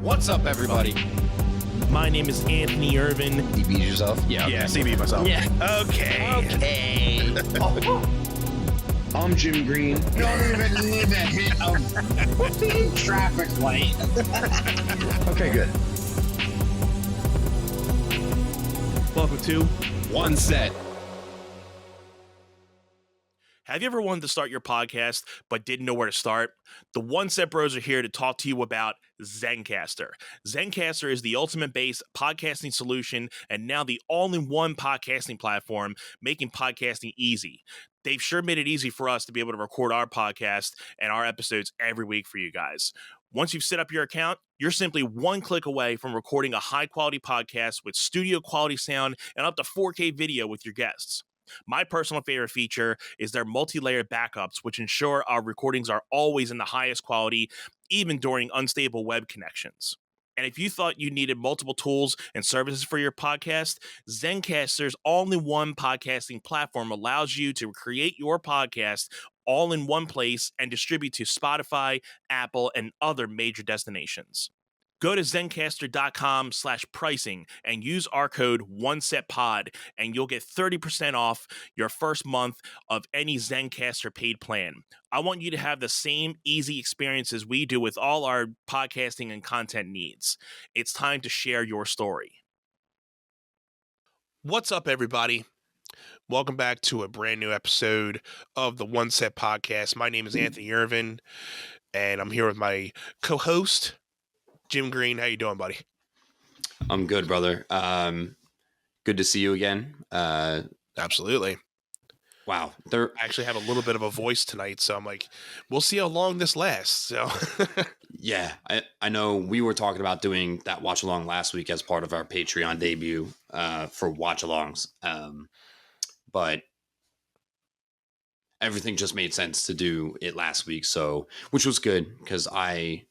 What's up, everybody? My name is Anthony Irvin. You beat yourself? Yeah. Yeah, CB myself. Yeah. Okay. I'm Jim Green. Don't even need a hit of traffic light. Okay, good. Welcome to One set. Have you ever wanted to start your podcast but didn't know where to start? The One Set Bros are here to talk to you about Zencastr. Zencastr is the ultimate-based podcasting solution and now the all-in-one podcasting platform, making podcasting easy. They've sure made it easy for us to be able to record our podcast and our episodes every week for you guys. Once you've set up your account, you're simply one click away from recording a high-quality podcast with studio-quality sound and up to 4K video with your guests. My personal favorite feature is their multi-layered backups, which ensure our recordings are always in the highest quality, even during unstable web connections. And if you thought you needed multiple tools and services for your podcast, Zencastr's all-in-one podcasting platform allows you to create your podcast all in one place and distribute to Spotify, Apple, and other major destinations. Go to zencastr.com/pricing and use our code OneSetPod, and you'll get 30% off your first month of any Zencastr paid plan. I want you to have the same easy experience as we do with all our podcasting and content needs. It's time to share your story. What's up, everybody? Welcome back to a brand new episode of the One Set Podcast. My name is Anthony Irvin, and I'm here with my co-host, Jim Green. How you doing, buddy? I'm good, brother. Good to see you again. Absolutely. Wow. I actually have a little bit of a voice tonight, so I'm like, we'll see how long this lasts. So, yeah, I know we were talking about doing that watch along last week as part of our Patreon debut for watch alongs, but everything just made sense to do it last week. So, which was good because I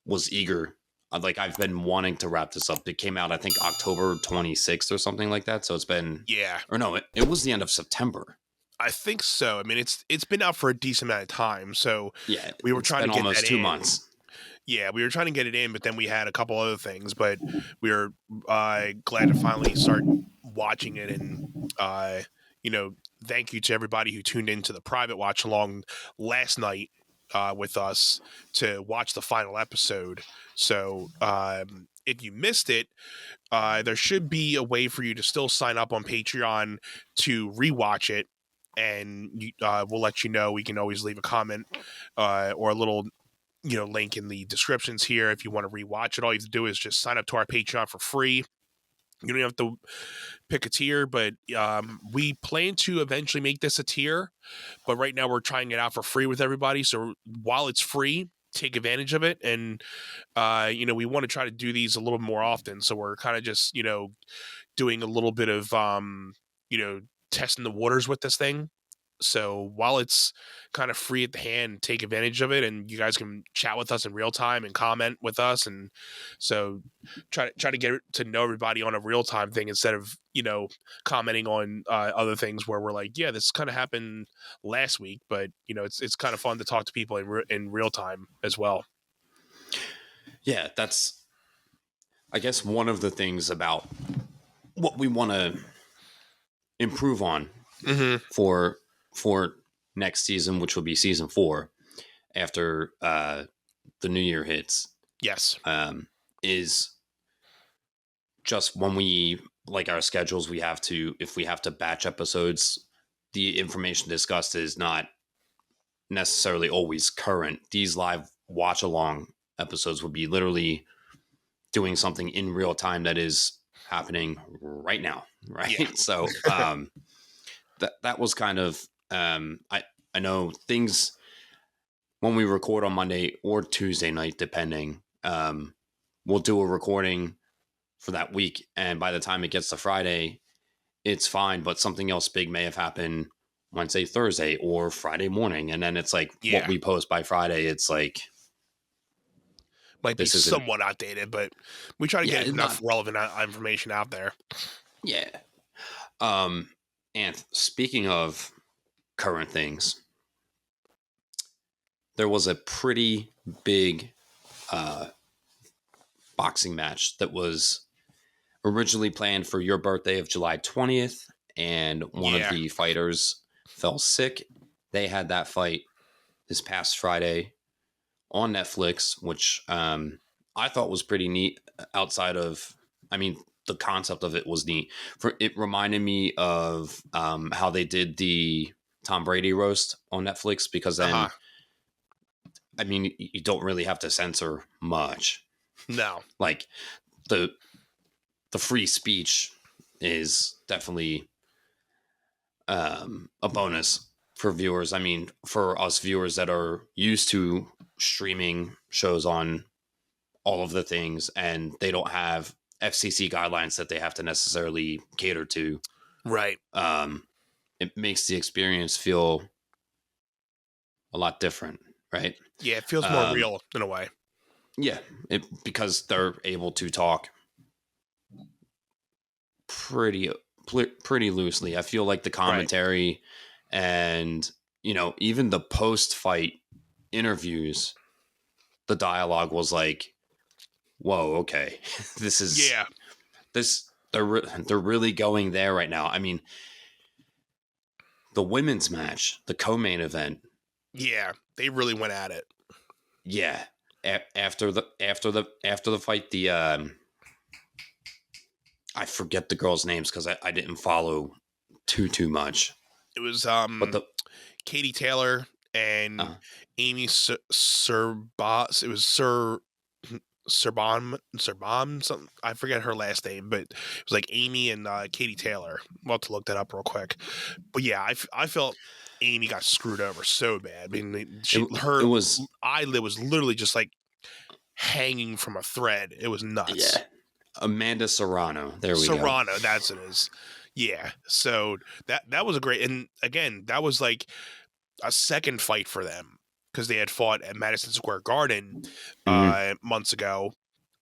was eager. I've been wanting to wrap this up. It came out, I think, October 26th or something like that. So it's been, or no, it was the end of September. I think so. I mean, it's been out for a decent amount of time. So yeah, we were trying to get almost that 2 in. months. Yeah, we were trying to get it in, but then we had a couple other things. But we were glad to finally start watching it, and thank you to everybody who tuned into the private watch along last night with us to watch the final episode. So if you missed it, there should be a way for you to still sign up on Patreon to rewatch it, and we'll let you know. We can always leave a comment or a little link in the descriptions here if you want to rewatch it. All you have to do is just sign up to our Patreon for free. You don't have to pick a tier, but we plan to eventually make this a tier. But right now we're trying it out for free with everybody. So while it's free, take advantage of it. And, we want to try to do these a little more often. So we're kind of just, doing a little bit of, testing the waters with this thing. So while it's kind of free at the hand, take advantage of it, and you guys can chat with us in real time and comment with us. And so try to get to know everybody on a real time thing instead of, commenting on other things where we're like, yeah, this kind of happened last week, but it's kind of fun to talk to people in real time as well. Yeah, that's, I guess, one of the things about what we want to improve on for next season, which will be season 4 after the new year hits. Yes. Is just when we our schedules, if we have to batch episodes, the information discussed is not necessarily always current. These live watch along episodes would be literally doing something in real time that is happening right now. Right. Yeah. So that was kind of, I know things when we record on Monday or Tuesday night, depending, we'll do a recording for that week. And by the time it gets to Friday, it's fine. But something else big may have happened Wednesday, Thursday, or Friday morning. And then it's what we post by Friday, it's might be somewhat outdated, but we try to get enough relevant information out there. Yeah. And speaking of current things, there was a pretty big boxing match that was originally planned for your birthday of July 20th, and one of the fighters fell sick. They had that fight this past Friday on Netflix, which I thought was pretty neat. Outside of, I mean, the concept of it was neat. It reminded me of how they did the Tom Brady roast on Netflix, because then, I mean, you don't really have to censor much. No, like the free speech is definitely a bonus for viewers. I mean, for us viewers that are used to streaming shows on all of the things, and they don't have FCC guidelines that they have to necessarily cater to. Right. It makes the experience feel a lot different, right? Yeah, it feels more real in a way. Yeah, because they're able to talk pretty loosely. I feel like the commentary and, you know, even the post-fight interviews, the dialogue was like, whoa, okay, this is they're really going there right now. I mean, the women's match, the co-main event, they really went at it. Yeah, after the fight, the I forget the girls' names because I didn't follow too much. It was but Katie Taylor and Amy Serbos. It was Serbon something. I forget her last name, but it was like Amy and Katie Taylor. I'll have to look that up real quick. But yeah, I felt Amy got screwed over so bad. I mean, her eyelid was literally just like hanging from a thread. It was nuts. Yeah, Amanda Serrano. There we go. Serrano, that's it is. Yeah, so that was a great, and again, that was like a second fight for them because they had fought at Madison Square Garden months ago,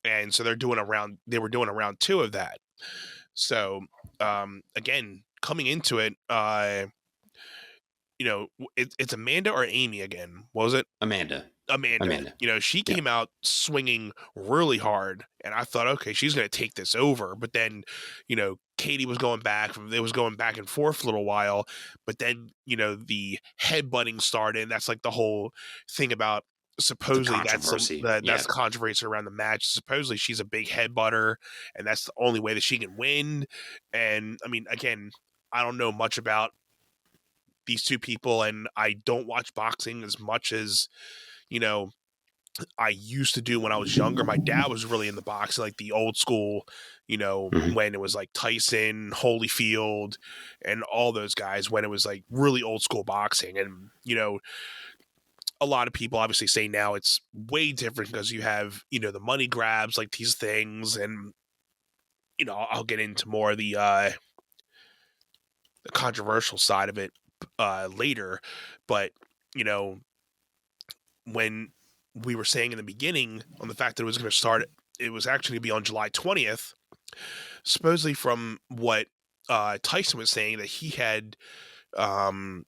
and so they were doing a round 2 of that. So again, coming into it, you know, it's Amanda or Amy again. What was it? Amanda. You know, she came out swinging really hard, and I thought, okay, she's going to take this over. But then, you know, Katie was going back. It was going back and forth for a little while. But then, you know, the headbutting started. And that's like the whole thing about supposedly that's controversy around the match. Supposedly she's a big headbutter, and that's the only way that she can win. And I mean, again, I don't know much about these two people, and I don't watch boxing as much as, you know, I used to do when I was younger. My dad was really into boxing, like the old school, you know, when it was like Tyson, Holyfield, and all those guys, when it was like really old school boxing. And, you know, a lot of people obviously say now it's way different because you have, you know, the money grabs, like these things. And, you know, I'll get into more of the controversial side of it later. But, you know, when we were saying in the beginning on the fact that it was going to start, it was actually going to be on July 20th, supposedly from what Tyson was saying, that he had to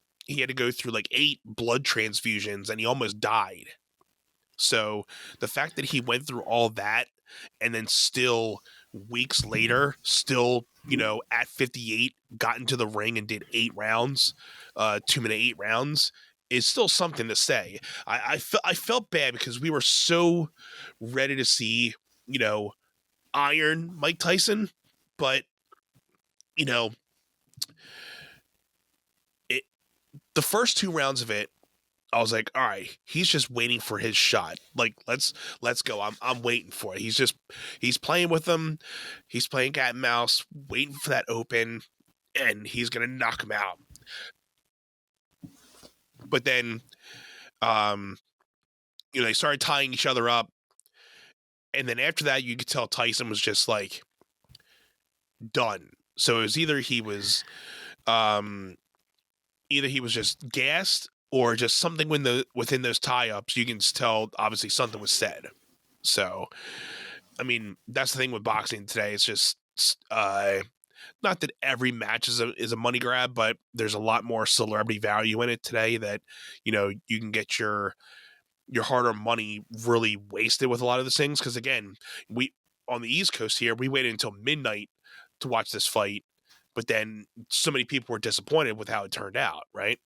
go through like 8 blood transfusions and he almost died. So the fact that he went through all that and then still weeks later, still, you know, at 58, got into the ring and did 8 rounds, 2-minute 8 rounds, is still something to say. I felt bad because we were so ready to see, you know, Iron Mike Tyson, but, you know, the first 2 rounds of it, I was like, all right, he's just waiting for his shot. Like, let's go. I'm waiting for it. He's playing with them. He's playing cat and mouse, waiting for that open, and he's gonna knock him out. But then, you know, they started tying each other up. And then after that, you could tell Tyson was just like done. So it was either he was just gassed or just something within those tie-ups. You can tell, obviously, something was said. So, I mean, that's the thing with boxing today. It's just not that every match is a money grab, but there's a lot more celebrity value in it today that, you know, you can get your hard-earned money really wasted with a lot of these things. Because again, on the East Coast here, we waited until midnight to watch this fight, but then so many people were disappointed with how it turned out, right?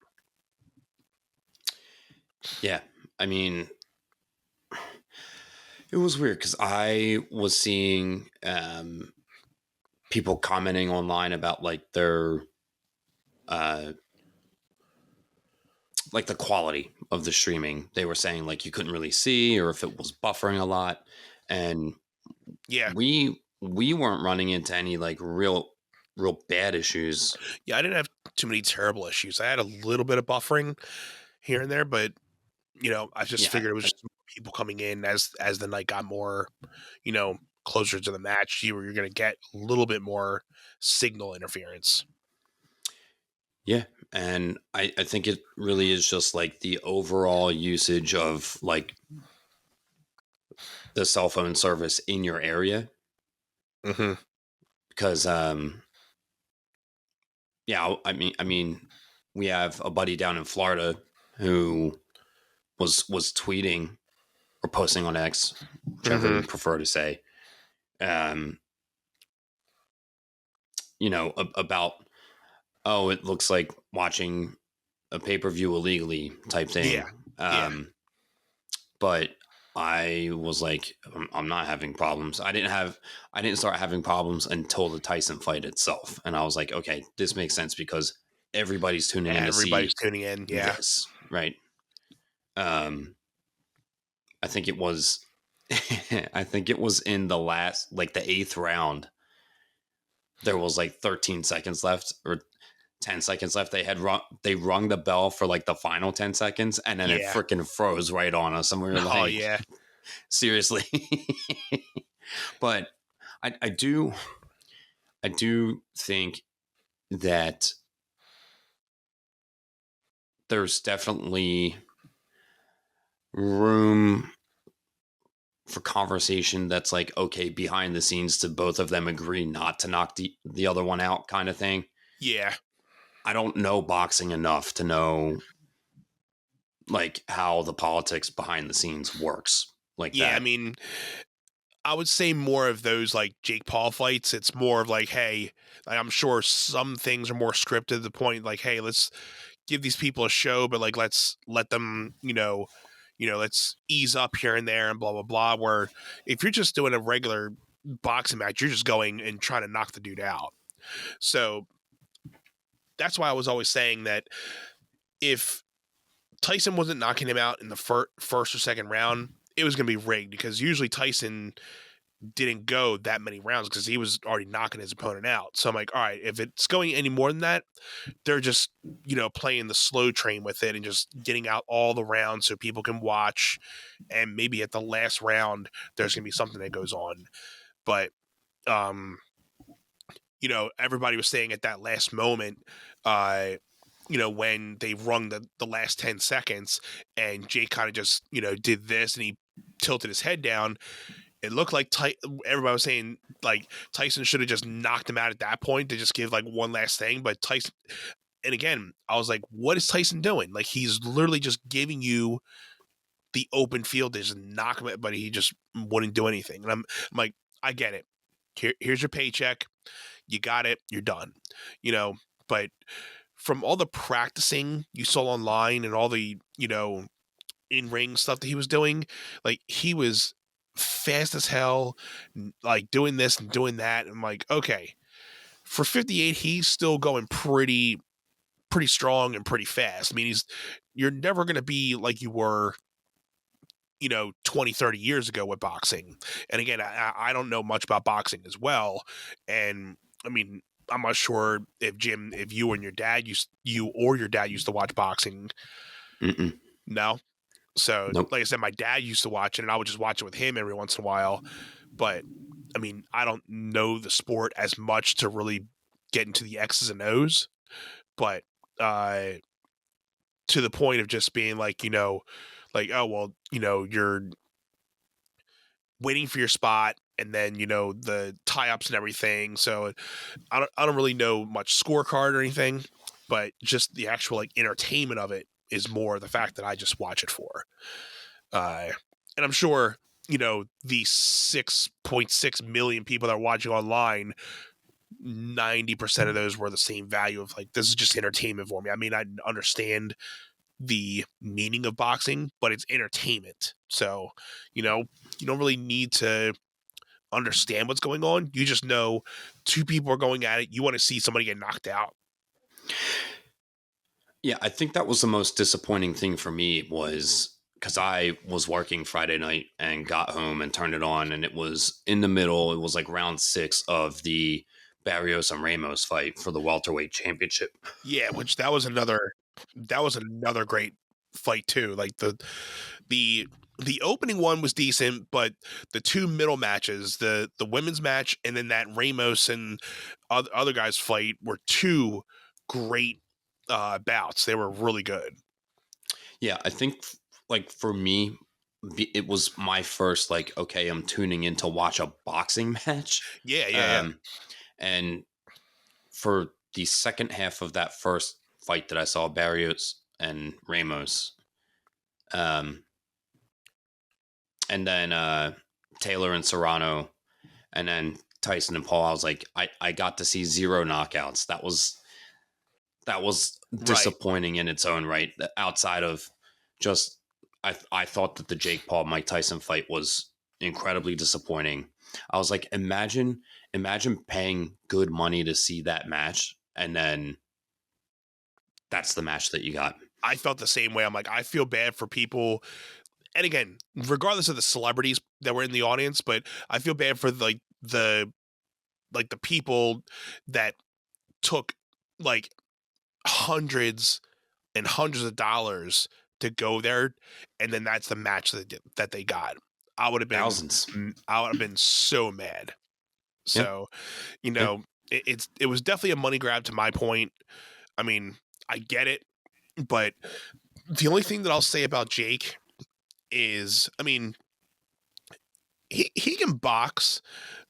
Yeah. I mean, it was weird because I was seeing people commenting online about like their like the quality of the streaming. They were saying like you couldn't really see or if it was buffering a lot. And Yeah. we weren't running into any like real bad issues. Yeah, I didn't have too many terrible issues. I had a little bit of buffering here and there, but I just figured it was just people coming in as the night got more, closer to the match. You're going to get a little bit more signal interference. Yeah. And I think it really is just like the overall usage of like the cell phone service in your area. Mm-hmm. Because, yeah, I mean, we have a buddy down in Florida who was tweeting or posting on X, whichever you prefer to say, about, oh, it looks like watching a pay-per-view illegally type thing. Yeah. But I was like, I'm not having problems. I didn't start having problems until the Tyson fight itself. And I was like, okay, this makes sense because everybody's tuning in to see tuning in. Yeah. this, right? I think it was in the last, like the 8th round. There was like 13 seconds left or 10 seconds left. They rung the bell for like the final 10 seconds and then it freaking froze right on us. And we were like, oh yeah, seriously. But I do think that there's definitely room for conversation that's like, okay, behind the scenes to both of them agree not to knock the other one out kind of thing. Yeah. I don't know boxing enough to know like how the politics behind the scenes works like that. Yeah, I mean, I would say more of those like Jake Paul fights. It's more of like, hey, I'm sure some things are more scripted to the point like, hey, let's give these people a show, but like let's let them, let's ease up here and there and blah blah blah. Where if you're just doing a regular boxing match, you're just going and trying to knock the dude out. So that's why I was always saying that if Tyson wasn't knocking him out in the first or second round, it was going to be rigged because usually Tyson didn't go that many rounds because he was already knocking his opponent out. So I'm like, all right, if it's going any more than that, they're just, playing the slow train with it and just getting out all the rounds so people can watch. And maybe at the last round, there's going to be something that goes on. But, everybody was saying at that last moment, when they rung the last 10 seconds and Jake kind of just, did this and he tilted his head down. It looked like everybody was saying like Tyson should have just knocked him out at that point to just give like one last thing. But Tyson, and again, I was like, what is Tyson doing? Like he's literally just giving you the open field to just knock him out, but he just wouldn't do anything. And I'm like, I get it. Here's your paycheck. You got it. You're done. But from all the practicing you saw online and all the, in-ring stuff that he was doing, like he was fast as hell, like doing this and doing that. I'm like, okay, for 58, he's still going pretty strong and pretty fast. I mean, you're never going to be like you were, 20, 30 years ago with boxing. And again, I don't know much about boxing as well. And I mean, I'm not sure if Jim, if you or your dad used to watch boxing. Mm-mm. No. So Nope. Like I said, my dad used to watch it and I would just watch it with him every once in a while. But I mean, I don't know the sport as much to really get into the X's and O's, but to the point of just being like, like, oh, well, you're waiting for your spot and then, the tie-ups and everything. So I don't really know much scorecard or anything, but just the actual like entertainment of it is more the fact that I just watch it for. And I'm sure the 6.6 million people that are watching online, 90% of those were the same value of like, this is just entertainment for me. I mean, I understand the meaning of boxing, but it's entertainment. So, you don't really need to understand what's going on. You just know two people are going at it. You want to see somebody get knocked out. Yeah, I think that was the most disappointing thing for me was because I was working Friday night and got home and turned it on, and it was in the middle. It was like round 6 of the Barrios and Ramos fight for the welterweight championship. Yeah, which that was another great fight too. Like the opening one was decent, but the two middle matches, the women's match and then that Ramos and other guys fight were two great bouts. They were really good. Yeah, I think like for me, it was my first like, okay, I'm tuning in to watch a boxing match. Yeah. And for the second half of that first fight that I saw, Barrios and Ramos, and then Taylor and Serrano, and then Tyson and Paul, I was like, I got to see 0 knockouts. That was disappointing in its own right. Outside of just, I thought that the Jake Paul Mike Tyson fight was incredibly disappointing. I was like, imagine paying good money to see that match, and then that's the match that you got. I felt the same way. I'm like, I feel bad for people. And again, regardless of the celebrities that were in the audience, but I feel bad for the people that took like hundreds and hundreds of dollars to go there, and then that's the match that they got. I would have been Thousands. I would have been so mad. So, it was definitely a money grab to my point. I mean, I get it, but the only thing that I'll say about Jake is, I mean, he can box,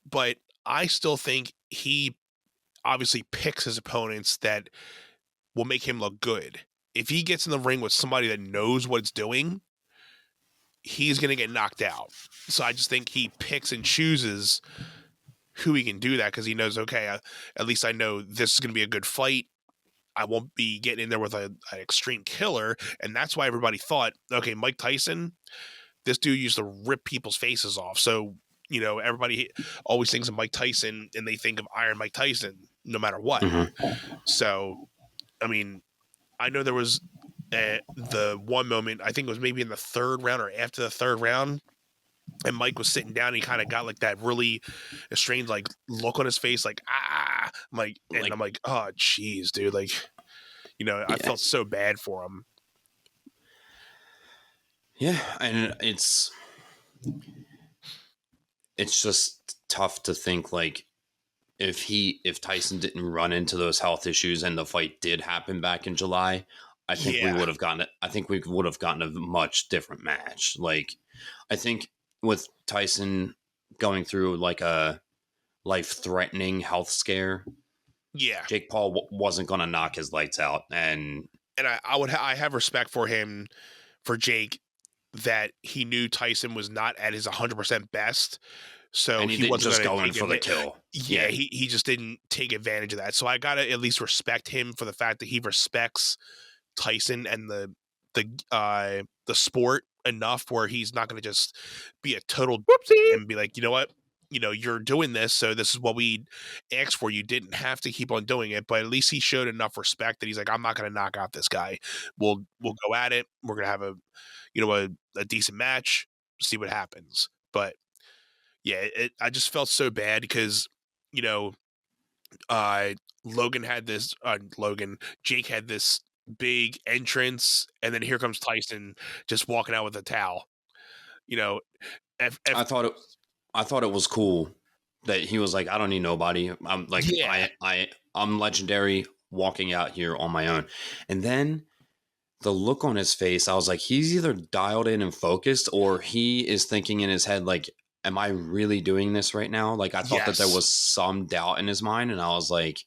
but I still think he obviously picks his opponents that will make him look good. If he gets in the ring with somebody that knows what it's doing, he's going to get knocked out. So I just think he picks and chooses who he can do that, because he knows, okay, at least I know this is going to be a good fight. I won't be getting in there with an extreme killer. And that's why everybody thought, okay, Mike Tyson, this dude used to rip people's faces off. So, everybody always thinks of Mike Tyson and they think of Iron Mike Tyson no matter what. Mm-hmm. So, I mean, I know there was the one moment, I think it was maybe in the third round or after the third round, and Mike was sitting down and he kind of got like that really strange like look on his face, like, I'm like, oh geez, dude. Like, I felt so bad for him. Yeah. And it's just tough to think like if Tyson didn't run into those health issues and the fight did happen back in July, I think we would have gotten it. I think we would have gotten a much different match. Like, I think with Tyson going through like a life-threatening health scare, Jake Paul wasn't going to knock his lights out. And I have respect for him, for Jake, that he knew Tyson was not at his 100% best. So he wasn't just going for the kill. Yeah, he just didn't take advantage of that. So I gotta at least respect him for the fact that he respects Tyson and the sport enough where he's not going to just be a total whoopsie and be like, you know what, you're doing this, so this is what we asked for. You didn't have to keep on doing it, but at least he showed enough respect that he's like, I'm not going to knock out this guy. We'll go at it. We're going to have a decent match, see what happens. But yeah, I just felt so bad because, Jake had this big entrance, and then here comes Tyson just walking out with a towel. I thought it was cool that he was like, I don't need nobody. I'm like, I'm legendary, walking out here on my own. And then the look on his face, I was like, he's either dialed in and focused, or he is thinking in his head, like, am I really doing this right now? Like, I thought that there was some doubt in his mind, and I was like,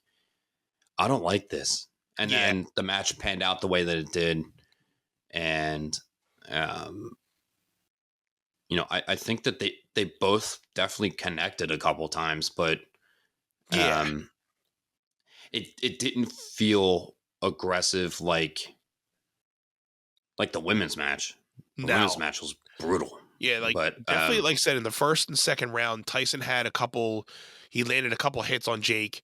I don't like this. And then the match panned out the way that it did. And I think that they both definitely connected a couple times, but Yeah. it didn't feel aggressive like the women's match. The women's No. match was brutal. Yeah, like But definitely, like I said, in the first and second round, Tyson had he landed a couple hits on Jake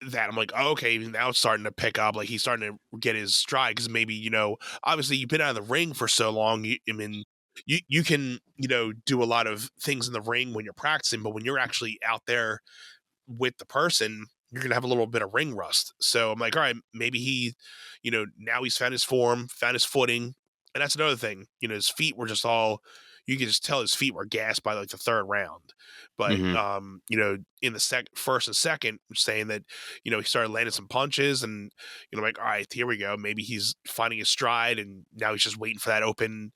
that I'm like, oh, okay, now it's starting to pick up. Like he's starting to get his stride because maybe, obviously you've been out of the ring for so long. You can, do a lot of things in the ring when you're practicing, but when you're actually out there with the person, you're going to have a little bit of ring rust. So I'm like, all right, maybe he, now he's found his form, found his footing. And that's another thing, his feet were just you could just tell his feet were gassed by like the third round. But, Mhm. in the first and second, saying that, he started landing some punches and, like, all right, here we go. Maybe he's finding his stride and now he's just waiting for that open,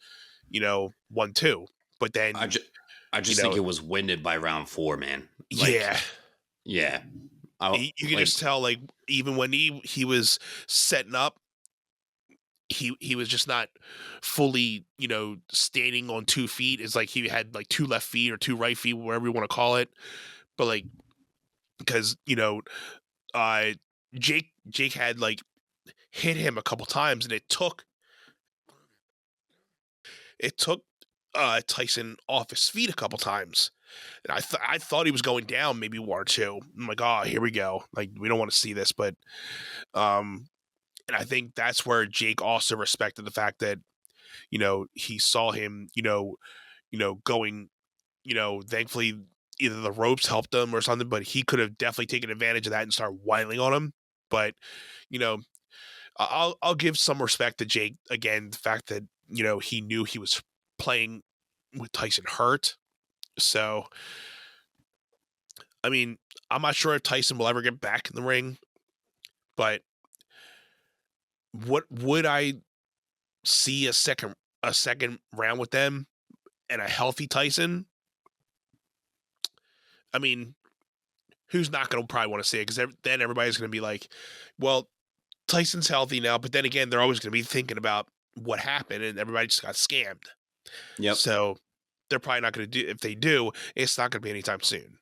1-2. But then, I just think it was winded by round 4, man. yeah. Yeah. You can just tell, like, even when he was setting up, he was just not fully, standing on 2 feet. It's like he had like 2 left feet or 2 right feet, whatever you want to call it. But like, because uh, Jake had like hit him a couple times, and it took Tyson off his feet a couple times. And I thought he was going down maybe 1 or 2. I'm like, oh, here we go. Like, we don't want to see this, but and I think that's where Jake also respected the fact that, he saw him, going, thankfully either the ropes helped him or something, but he could have definitely taken advantage of that and start whiling on him. But, I'll give some respect to Jake again, the fact that, he knew he was playing with Tyson hurt. So, I mean, I'm not sure if Tyson will ever get back in the ring, but what would I see a second round with them and a healthy Tyson? I mean, who's not going to probably want to see it? Because then everybody's going to be like, well, Tyson's healthy now, but then again, they're always going to be thinking about what happened and everybody just got scammed. Yep. So they're probably not going to do, if they do, it's not going to be anytime soon.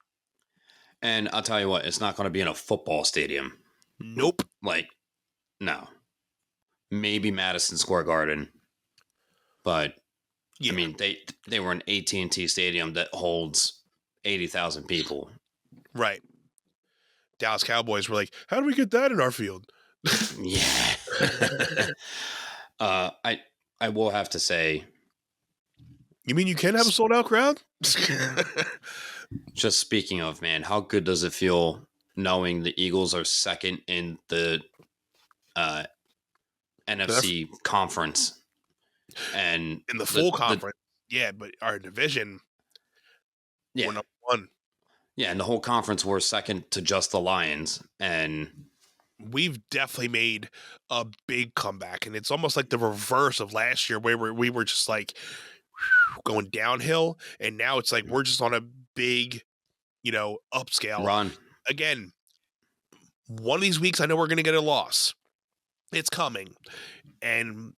And I'll tell you what, it's not going to be in a football stadium. Nope. Like, no. Maybe Madison Square Garden. But, Yeah. I mean, they were an AT&T stadium that holds 80,000 people. Right. Dallas Cowboys were like, how do we get that in our field? Yeah. I will have to say, You mean you can have a sold out crowd? just speaking of, man, how good does it feel knowing the Eagles are second in the NFC conference and In the full conference? Yeah, but our division, we're number 1. Yeah, and the whole conference we're second to just the Lions, and we've definitely made a big comeback, and it's almost like the reverse of last year where we were just like going downhill, and now it's like we're just on a big, upscale run. Again, one of these weeks I know we're going to get a loss. It's coming. And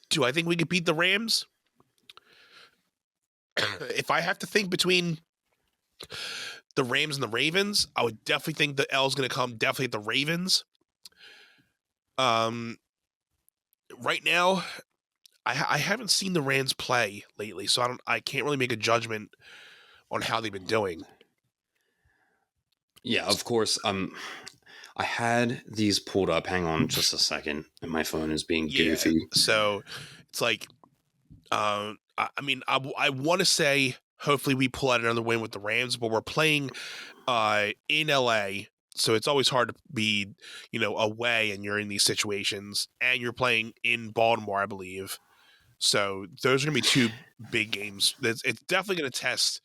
do I think we could beat the Rams? If I have to think between the Rams and the Ravens, I would definitely think the L is going to come definitely at the Ravens. Right now, I haven't seen the Rams play lately, so I can't really make a judgment on how they've been doing. Yeah, of course. I had these pulled up. Hang on just a second, and my phone is being goofy. So it's like, I mean, I want to say hopefully we pull out another win with the Rams, but we're playing in LA, so it's always hard to be, away and you're in these situations, and you're playing in Baltimore, I believe. So those are going to be 2 big games. It's definitely going to test.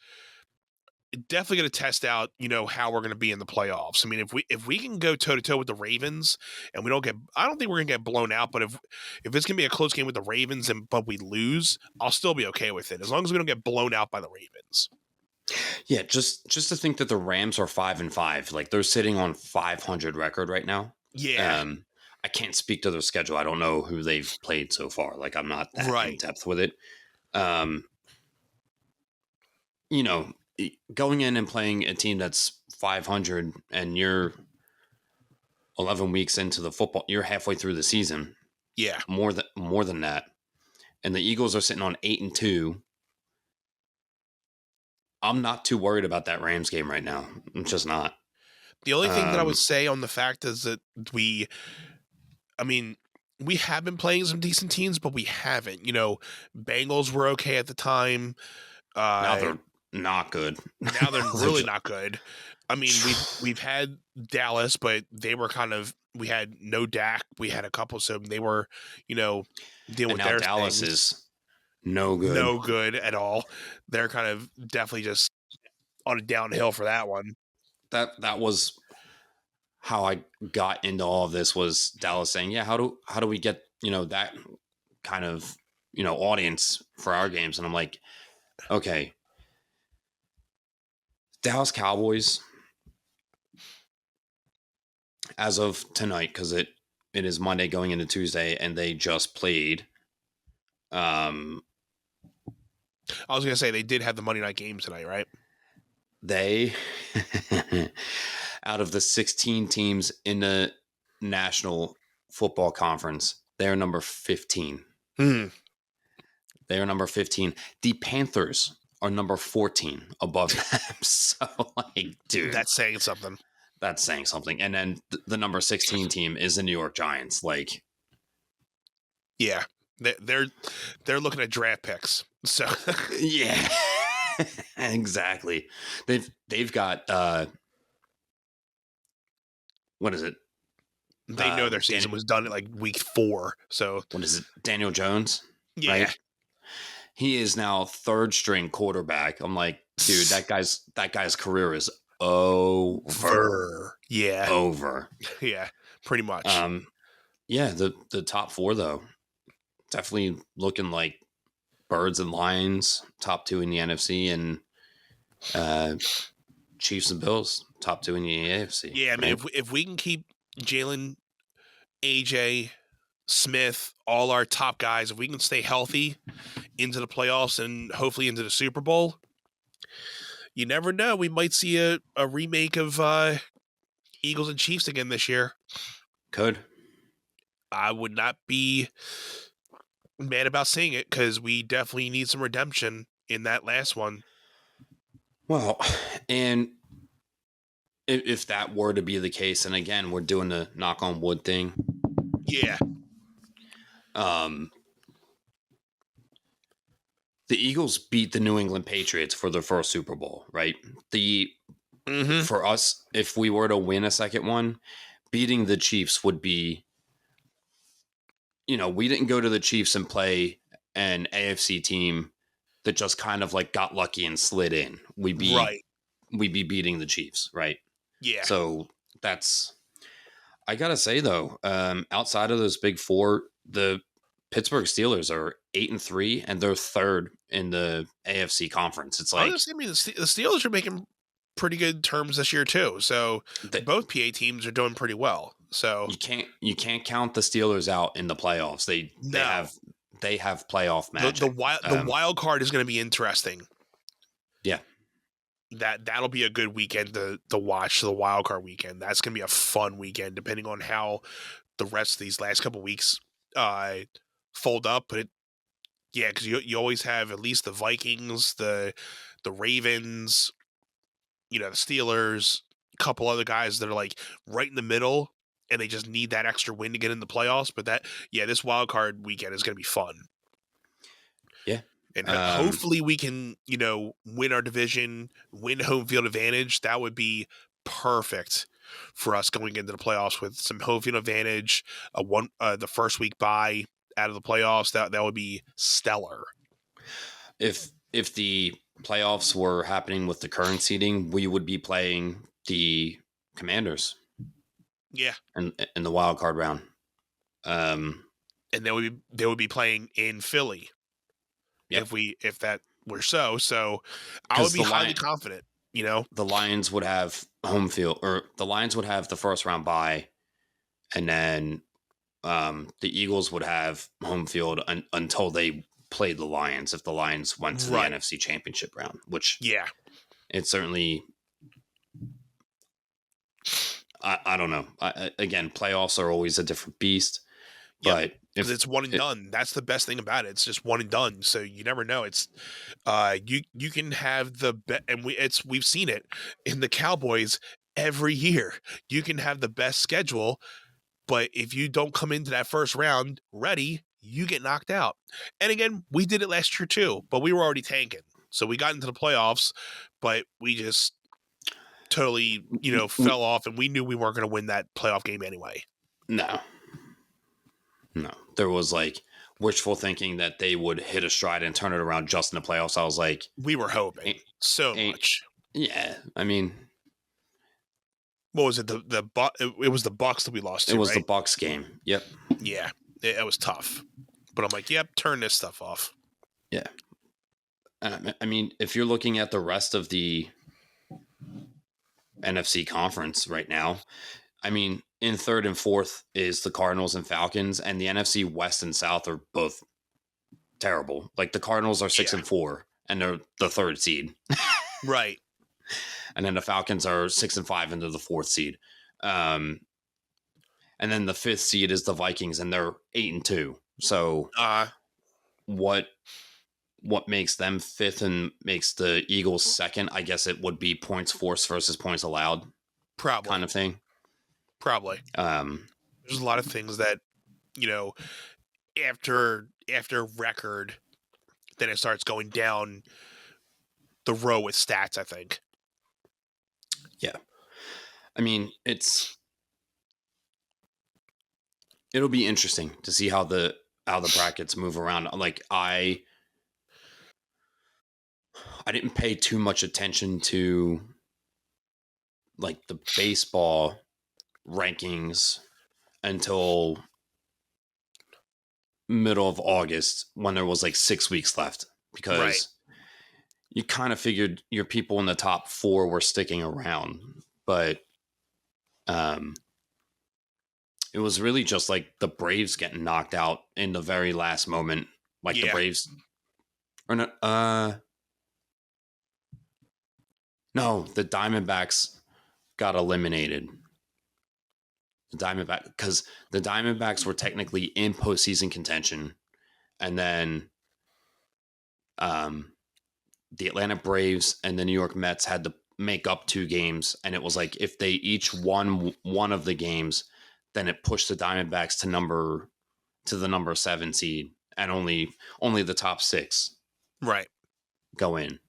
Definitely going to test out, how we're going to be in the playoffs. I mean, if we can go toe to toe with the Ravens and we don't get, I don't think we're going to get blown out. But if it's going to be a close game with the Ravens but we lose, I'll still be okay with it as long as we don't get blown out by the Ravens. Yeah, just to think that the Rams are 5-5, like they're sitting on 500 record right now. Yeah. I can't speak to their schedule. I don't know who they've played so far. Like I'm not that in depth with it. You know, going in and playing a team that's 500 and you're 11 weeks into the football, you're halfway through the season. Yeah. More than that. And the Eagles are sitting on 8-2. I'm not too worried about that Rams game right now. I'm just not. The only thing that I would say on the fact is that we have been playing some decent teams, but we haven't. Bengals were okay at the time. Now they're not good. Now they're really not good. I mean, we've had Dallas, but they were we had no Dak. We had a couple, so they were, dealing with their Dallas things. is no good. No good at all. They're kind of definitely just on a downhill for that one. That was how I got into all of this, was Dallas saying, yeah, how do we get, that kind of, audience for our games? And I'm like, okay, Dallas Cowboys, as of tonight, because it is Monday going into Tuesday, and they just played. I was going to say they did have the Monday night game tonight, right? They, out of the 16 teams in the National Football Conference, they're number 15. They are number 15. The Panthers are number 14 above them. So, dude. That's saying something. That's saying something. And then the number 16 team is the New York Giants. Yeah. They're looking at draft picks. So yeah. Exactly. They've got what is it? They know their season was done at week 4. So what is it? Daniel Jones? Yeah. Right? He is now third string quarterback. I'm like, dude, that guy's career is over. Yeah. Over. Yeah, pretty much. Yeah, the top 4 though, definitely looking like Birds and Lions, top 2 in the NFC, and Chiefs and Bills, top 2 in the AFC. Yeah, I mean, if we can keep Jalen, AJ, Smith, all our top guys, if we can stay healthy into the playoffs and hopefully into the Super Bowl, you never know. We might see a remake of Eagles and Chiefs again this year. Could. I would not be mad about seeing it, because we definitely need some redemption in that last one. Well, and if that were to be the case, and again, we're doing the knock on wood thing. Yeah. The Eagles beat the New England Patriots for their first Super Bowl, right? For us, if we were to win a second one, beating the Chiefs would be, we didn't go to the Chiefs and play an AFC team that just kind of got lucky and slid in. We'd be beating the Chiefs, right? Yeah. So I gotta say though, outside of those big 4, the Pittsburgh Steelers are 8-3, and they're third in the AFC conference. It's honestly, the Steelers are making pretty good terms this year too. So both PA teams are doing pretty well. So you can't count the Steelers out in the playoffs. They have playoff magic. The wild card is going to be interesting. Yeah. That'll be a good weekend to watch, the wild card weekend. That's going to be a fun weekend, depending on how the rest of these last couple weeks fold up. But because you always have at least the Vikings, the Ravens, the Steelers, a couple other guys that are right in the middle, and they just need that extra win to get in the playoffs. But this wild card weekend is going to be fun. Yeah. And hopefully we can, win our division, win home field advantage. That would be perfect for us going into the playoffs with some home field advantage. The first week bye out of the playoffs, that would be stellar. If the playoffs were happening with the current seeding, we would be playing the Commanders. Yeah. In the wild card round. And they would be playing in Philly. Yep. If that were so I would be highly confident. The Lions would have home field, or the Lions would have the first round bye, and then the Eagles would have home field until they played the Lions if the Lions went to the Right. NFC Championship round, which Yeah. it certainly. I don't know. Again, playoffs are always a different beast, Yep. but Because it's one and done. That's the best thing about it. It's just one and done. So you never know. It's you can have the and we've seen it in the Cowboys every year. You can have the best schedule, but if you don't come into that first round ready, you get knocked out. And again, we did it last year too, but we were already tanking. So we got into the playoffs, but we just totally, fell off, and we knew we weren't going to win that playoff game anyway. No. There was like wishful thinking that they would hit a stride and turn it around just in the playoffs. I was like, We were hoping so much. yeah. I mean, What was it? It was the Bucks that we lost to. it was right? the Bucks game. Yep. Yeah, it was tough. But I'm like, yep, turn this stuff off. Yeah. I mean, if you're looking at the rest of the NFC conference right now, I mean, in third and fourth is the Cardinals and Falcons, and the NFC West and South are both terrible. Like the Cardinals are 6-4, and they're the third seed, Right. and then the Falcons are 6-5 into the fourth seed. And then the fifth seed is the Vikings, and they're 8-2. So what makes them fifth and makes the Eagles second? I guess it would be points forced versus points allowed, Probably. kind of thing. Probably. There's a lot of things that, after record, then it starts going down the row with stats, I think. Yeah. I mean, it'll be interesting to see how the brackets move around. Like I didn't pay too much attention to like the baseball rankings until middle of August when there was like 6 weeks left, because you kind of figured your people in the top 4 were sticking around, but it was really just like the Braves getting knocked out in the very last moment. Like the Braves or not, no, the Diamondbacks got eliminated. Because the Diamondbacks were technically in postseason contention, and then the Atlanta Braves and the New York Mets had to make up 2 games, and it was like if they each won one of the games, then it pushed the Diamondbacks to the number 7 seed, and only the top 6 go in,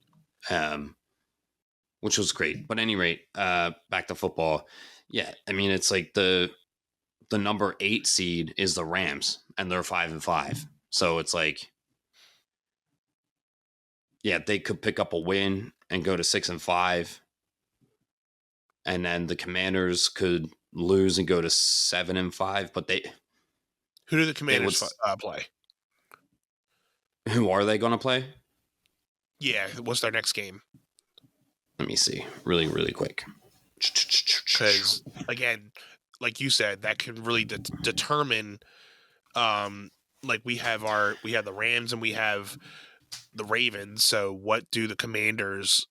which was great. But at any rate, back to football. Yeah, I mean, it's like the number 8 seed is the Rams, and they're 5-5. So it's like, yeah, they could pick up a win and go to 6-5, and then the Commanders could lose and go to 7-5. But who do the Commanders play? Who are they going to play? Yeah, what's their next game? Let me see, really, really quick. Because again, like you said, that can really determine. Like we have the Rams and we have the Ravens. So what do the Commanders?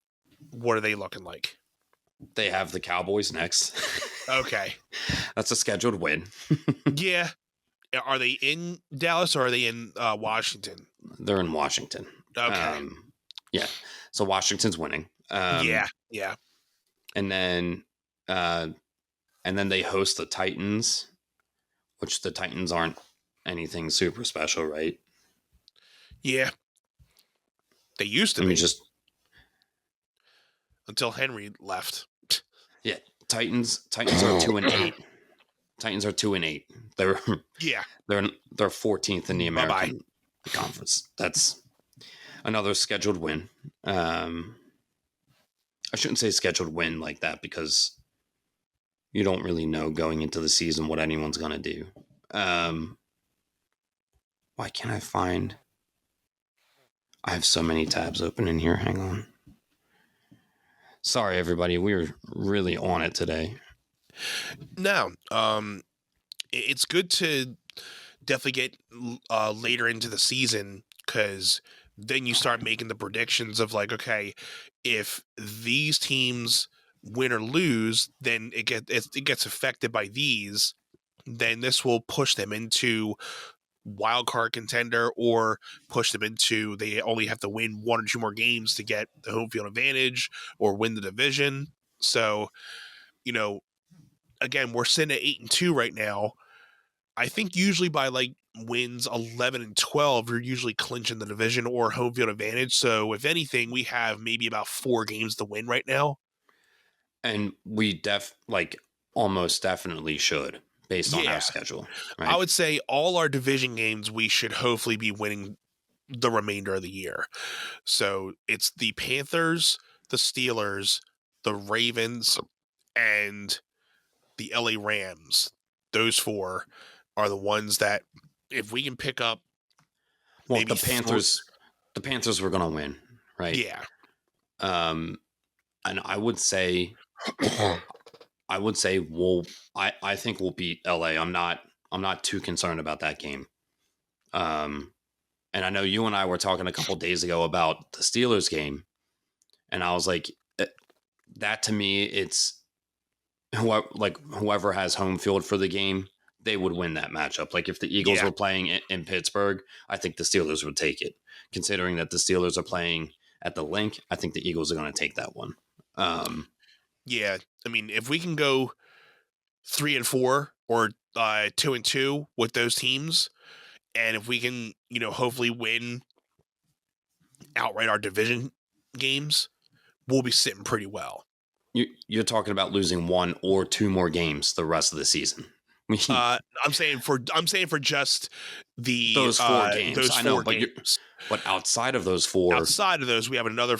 What are they looking like? They have the Cowboys next. Okay, that's a scheduled win. Yeah, are they in Dallas or are they in Washington? They're in Washington. Okay, yeah. So Washington's winning. Yeah. And then they host the Titans, which the Titans aren't anything super special, right? Yeah. They used to be. Just until Henry left. Yeah, Titans are 2-8. Titans are 2-8. They're 14th in the American Conference. That's another scheduled win. I shouldn't say scheduled win like that because you don't really know going into the season what anyone's going to do. Why can't I find... I have so many tabs open in here. Hang on. Sorry, everybody. We're really on it today. No. It's good to definitely get later into the season because then you start making the predictions of like, okay, if these teams win or lose, then it gets affected by these. Then this will push them into wild card contender or push them into they only have to win 1 or 2 more games to get the home field advantage or win the division. So, again, we're sitting at 8-2 right now. I think usually by like wins 11 and 12, you're usually clinching the division or home field advantage. So if anything, we have maybe about 4 games to win right now. And we almost definitely should, based on our schedule. Right? I would say all our division games, we should hopefully be winning the remainder of the year. So it's the Panthers, the Steelers, the Ravens, and the LA Rams. Those 4 are the ones that if we can pick up. Well, the Panthers were going to win, right? Yeah. And I would say I think we'll beat LA. I'm not too concerned about that game. And I know you and I were talking a couple days ago about the Steelers game, and I was like, that to me, it's whoever has home field for the game, they would win that matchup. Like if the Eagles were playing in Pittsburgh, I think the Steelers would take it. Considering that the Steelers are playing at the Link, I think the Eagles are going to take that one. Yeah, I mean, if we can go 3-4 or 2-2 with those teams, and if we can, hopefully win outright our division games, we'll be sitting pretty well. You're talking about losing 1 or 2 more games the rest of the season. I'm saying for just those 4 games. Those 4 I know, games. But outside of those 4,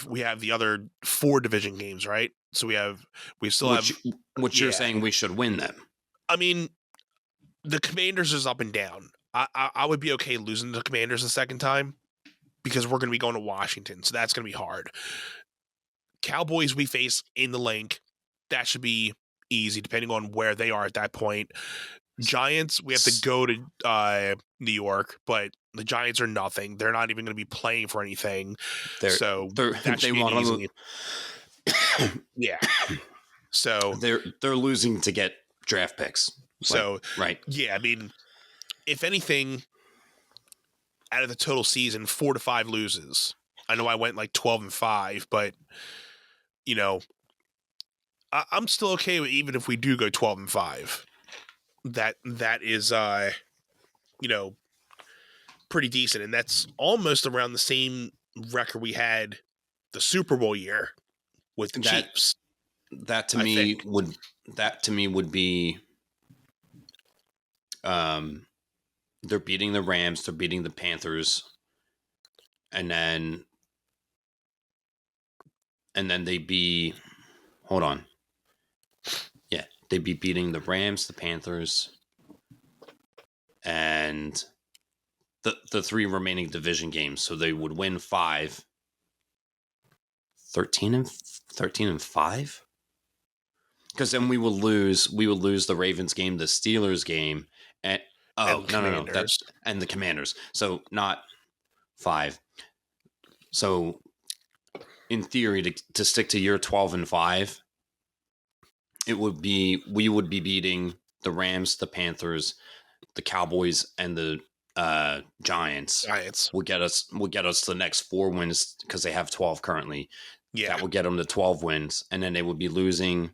we have the other 4 division games, right? So we still have you're saying we should win them. I mean, the Commanders is up and down. I would be okay losing to the Commanders the second time because we're going to be going to Washington, so that's going to be hard. Cowboys we face in the Link, that should be easy depending on where they are at that point. Giants, we have to go to New York, but the Giants are nothing. They're not even going to be playing for anything. That should be easy. Yeah. So they're losing to get draft picks. So right. Yeah, I mean, if anything, out of the total season, 4 to 5 loses. I know I went like 12-5, but I'm still okay with even if we do go 12-5. That is pretty decent, and that's almost around the same record we had the Super Bowl year with the Chiefs. That to me would be they're beating the Rams, they're beating the Panthers, and then they'd be they'd be beating the Rams, the Panthers, and the 3 remaining division games. So they would win 5. 13-5? Because then we will lose the Ravens game, the Steelers game, and and the Commanders. So not 5. So in theory, to stick to your 12-5, we would be beating the Rams, the Panthers, the Cowboys, and the Giants. Will get us the next 4 wins because they have 12 currently. Yeah, that would get them to 12 wins, and then they would be losing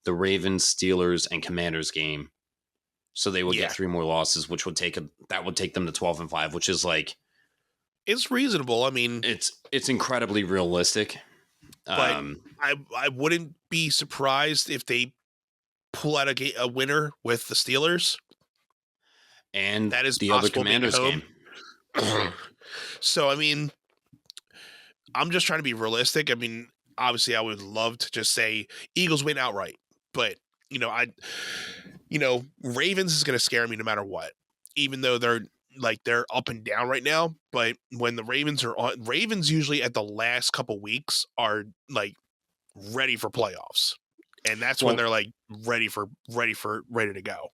the Ravens, Steelers, and Commanders game. So they would get 3 more losses, which would take them to 12-5, which is like it's reasonable. I mean, it's incredibly realistic. But I wouldn't be surprised if they pull out a winner with the Steelers. And that is the other Commanders game. So, I mean, I'm just trying to be realistic. I mean, obviously, I would love to just say Eagles win outright. But, Ravens is going to scare me no matter what. Even though they're up and down right now. But when the Ravens are on, Ravens usually at the last couple weeks are ready for playoffs. And that's when they're ready to go.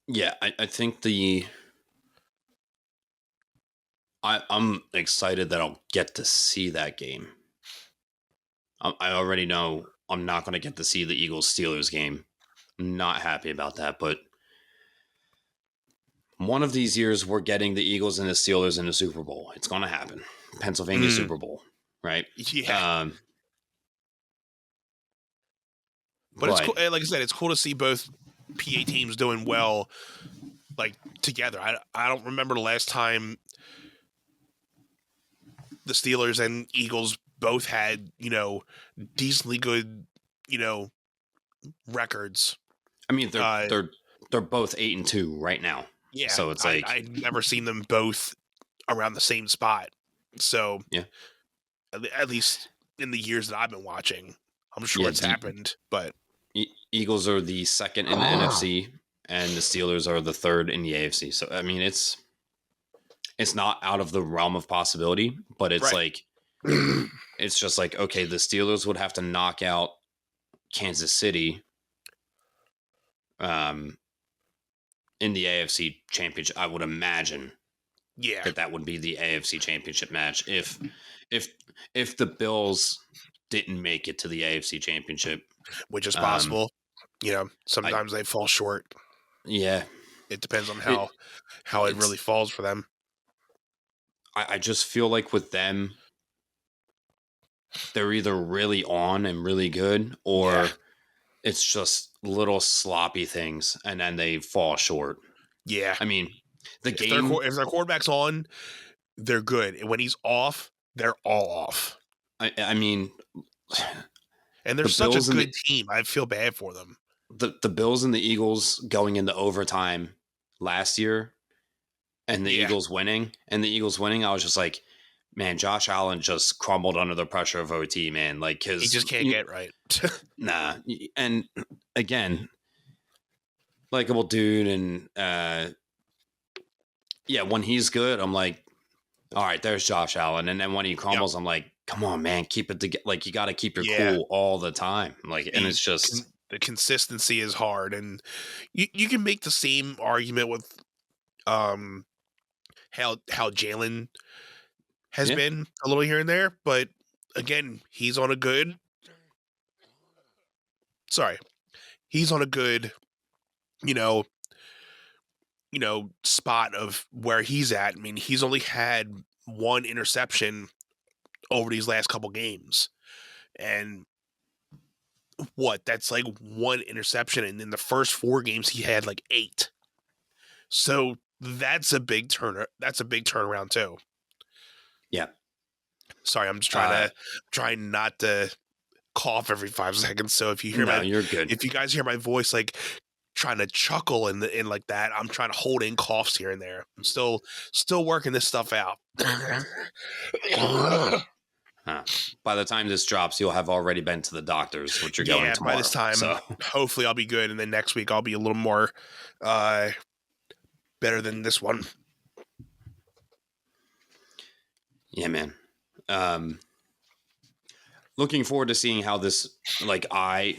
Yeah, I think I'm excited that I'll get to see that game. I already know I'm not going to get to see the Eagles-Steelers game. I'm not happy about that, but one of these years we're getting the Eagles and the Steelers in the Super Bowl. It's going to happen. Pennsylvania Super Bowl, right? Yeah. But it's cool. Like I said, it's cool to see both PA teams doing well, like together. I don't remember the last time the Steelers and Eagles both had, decently good, records. I mean, they're both 8-2 right now. Yeah. So it's I've never seen them both around the same spot. So yeah, at least in the years that I've been watching, I'm sure it's happened. But Eagles are the second in the NFC, and the Steelers are the third in the AFC. So I mean, it's not out of the realm of possibility, but it's right. it's just like, okay, the Steelers would have to knock out Kansas City in the AFC Championship. I would imagine that would be the AFC Championship match if the Bills didn't make it to the AFC Championship, which is possible. Sometimes they fall short. Yeah, it depends on how it really falls for them. I just feel like with them, they're either really on and really good, or it's just little sloppy things, and then they fall short. Yeah, I mean, if their quarterback's on, they're good, and when he's off, they're all off. I mean, and they're such a good team. I feel bad for them. The Bills and the Eagles going into overtime last year, and the Eagles winning, I was just like, man, Josh Allen just crumbled under the pressure of OT, man. Like, cause he just can't get right. Nah. And again, likable dude. And, when he's good, I'm like, all right, there's Josh Allen. And then when he crumbles, I'm like, come on, man, keep it together. Like, you got to keep your cool all the time. Like, and it's just the consistency is hard. And you can make the same argument with, how Jalen has been a little here and there, but again, he's on a good spot of where he's at. I mean, he's only had one interception over these last couple games, and that's like one interception, and in the first 4 games he had like 8. So that's a big turnaround too. Yeah. Sorry, I'm just trying not to cough every 5 seconds. So if you hear you're good. If you guys hear my voice like trying to chuckle and like that, I'm trying to hold in coughs here and there. I'm still working this stuff out. By the time this drops, you'll have already been to the doctors, which you're going tomorrow. By this time, hopefully I'll be good, and then next week I'll be a little more better than this one. Yeah, man. Looking forward to seeing how this, like, I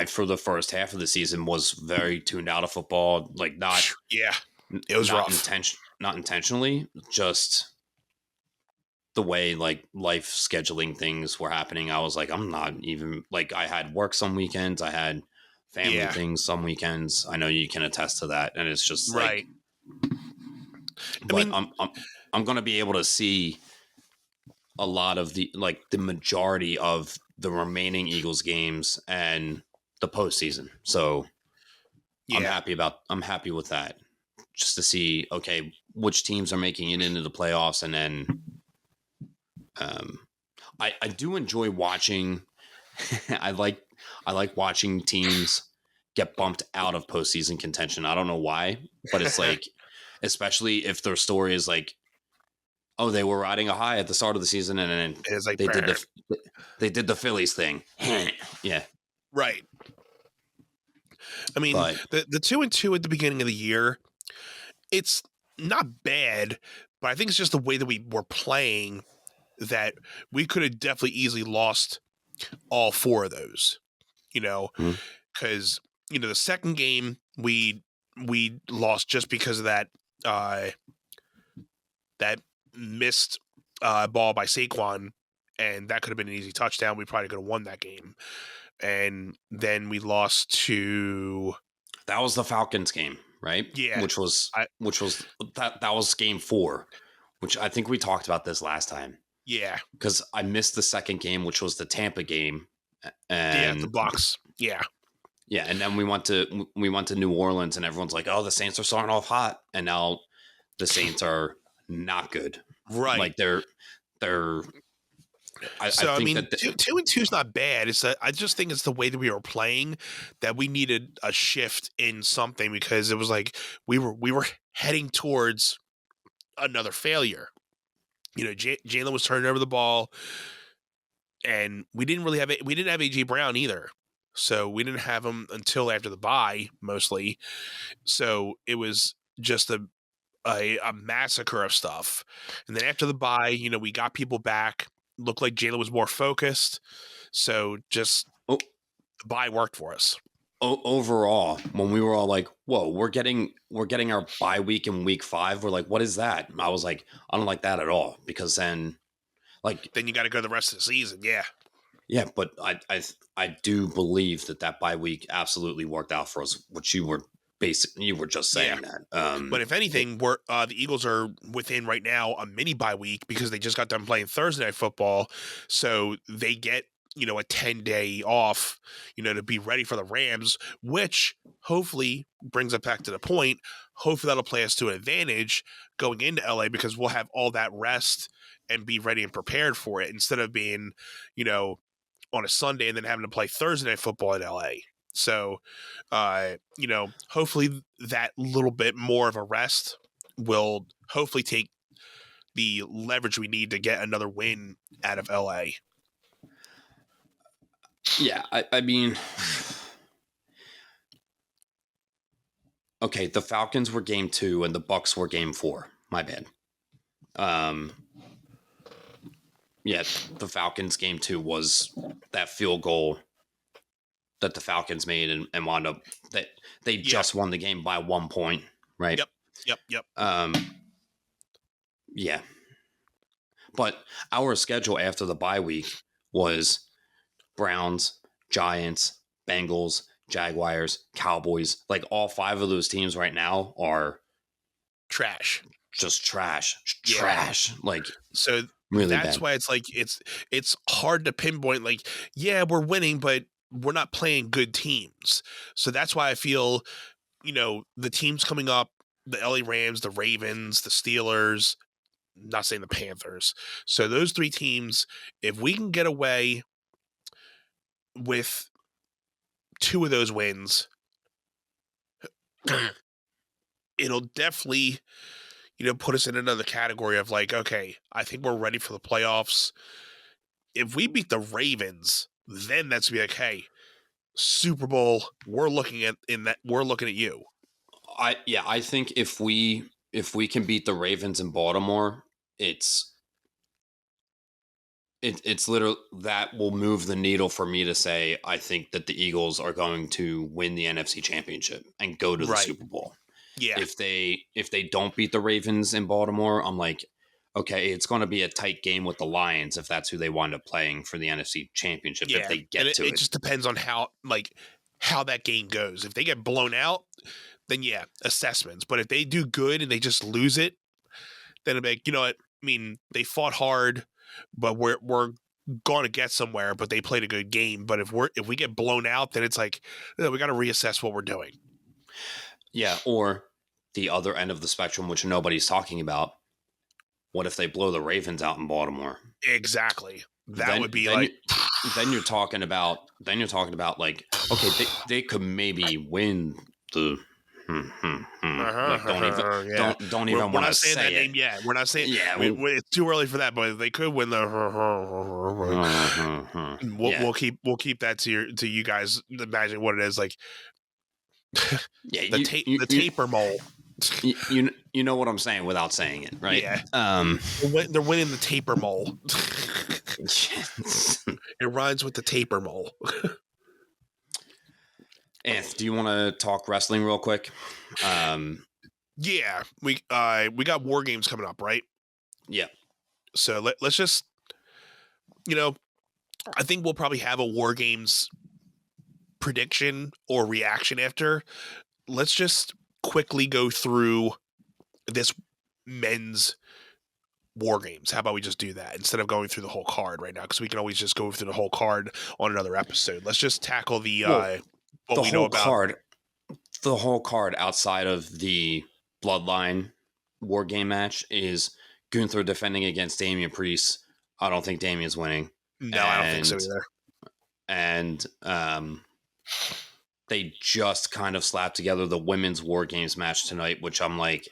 for the first half of the season was very tuned out of football. Like, it was rough. Not intentionally, just the way like life scheduling things were happening. I was like, I'm not even, like, I had work some weekends, I had family things some weekends. I know you can attest to that, and it's just right. But I'm going to be able to see a lot of the majority of the remaining Eagles games and the postseason. So I'm happy with that, just to see, okay, which teams are making it into the playoffs. And then I do enjoy watching. I like watching teams get bumped out of postseason contention. I don't know why, but it's like, especially if their story is like, oh, they were riding a high at the start of the season, and then it's like they did the Phillies thing. Yeah, right. I mean, the 2-2 at the beginning of the year, it's not bad, but I think it's just the way that we were playing that we could have definitely easily lost all 4 of those. Because the second game we lost just because of that missed ball by Saquon, and that could have been an easy touchdown. We probably could have won that game. And then we lost to... That was the Falcons game, right? Yeah. Which was that was game 4, which I think we talked about this last time. Yeah. Because I missed the second game, which was the Tampa game. And the Bucs. Yeah. Yeah, and then we went to New Orleans, and everyone's like, "Oh, the Saints are starting off hot," and now the Saints are not good. Right. Like they're. I think that 2-2 is not bad. It's I just think it's the way that we were playing that we needed a shift in something, because it was like we were heading towards another failure. Jalen was turning over the ball, and we didn't have AJ Brown either. So we didn't have him until after the bye, mostly. So it was just a massacre of stuff. And then after the bye, we got people back. Looked like Jalen was more focused. So just the bye worked for us. Overall, when we were all like, "Whoa, we're getting our bye week in week 5," we're like, "What is that?" I was like, "I don't like that at all," because then you got to go the rest of the season. Yeah. Yeah, but I do believe that bye week absolutely worked out for us, which you were just saying that. But if anything, we're the Eagles are within right now a mini bye week, because they just got done playing Thursday Night Football, so they get a 10-day off, to be ready for the Rams, which hopefully brings us back to the point. Hopefully that'll play us to an advantage going into LA, because we'll have all that rest and be ready and prepared for it, instead of being, on a Sunday and then having to play Thursday Night Football in LA. So, hopefully that little bit more of a rest will hopefully take the leverage we need to get another win out of LA. Yeah, I mean, okay, the Falcons were game 2 and the Bucs were game 4. My bad. Yeah, the Falcons game 2 was that field goal that the Falcons made and wound up that they just won the game by 1 point, right? Yep. Yeah. But our schedule after the bye week was Browns, Giants, Bengals, Jaguars, Cowboys. Like all 5 of those teams right now are trash. Just trash. Yeah. Trash. Like so really that's bad. why it's like it's hard to pinpoint, like, yeah, we're winning, but we're not playing good teams. So that's why I feel, the teams coming up, the LA Rams, the Ravens, the Steelers, not saying the Panthers. So those 3 teams, if we can get away with 2 of those wins, it'll definitely, put us in another category of like, okay, I think we're ready for the playoffs. If we beat the Ravens, then that's be like, hey, Super Bowl, we're looking at you. I think if we can beat the Ravens in Baltimore, it's literally that will move the needle for me to say I think that the Eagles are going to win the NFC Championship and go to the Super Bowl. Yeah. If they don't beat the Ravens in Baltimore, I'm like, okay, it's going to be a tight game with the Lions if that's who they wind up playing for the NFC Championship. Yeah. If they get to it, it just depends on how that game goes. If they get blown out, then assessments. But if they do good and they just lose it, then it'll be like, you know what? I mean, they fought hard, but we're going to get somewhere. But they played a good game. But if we get blown out, then it's like, we got to reassess what we're doing. Yeah, or the other end of the spectrum, which nobody's talking about. What if they blow the Ravens out in Baltimore? Exactly. That would be like. Then you're talking about like, okay, they could maybe win the. Like, don't even want to say that it. name yet. We're not saying. Yeah, it's too early for that, but they could win the. We'll keep that to you guys. Imagine what it is like. Yeah, the taper mole. You know what I'm saying without saying it, right? Yeah. They're winning the taper mole. It rhymes with the taper mole. Anth, do you want to talk wrestling real quick? Yeah, we got War Games coming up, right? Yeah. So let's just, I think we'll probably have a War Games prediction or reaction after. Let's just quickly go through this men's War Games. How about we just do that instead of going through the whole card right now? Because we can always just go through the whole card on another episode. Let's just tackle the Well, what the we know whole about. card, the whole card outside of the Bloodline War Game match is Gunther defending against Damian Priest. I don't think Damian's winning. No, I don't think so either. And they just kind of slapped together the women's War Games match tonight, which I'm like,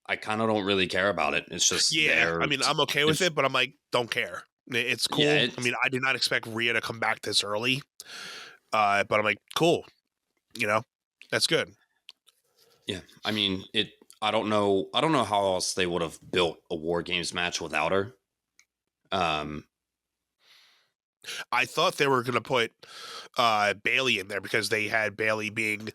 I kind of don't really care about it. It's just I mean, I'm okay with it, but I'm like, don't care. It's cool. Yeah, I mean, I did not expect Rhea to come back this early, but I'm like, cool. That's good. Yeah, I mean, I don't know how else they would have built a War Games match without her. I thought they were going to put Bailey in there because they had Bailey being,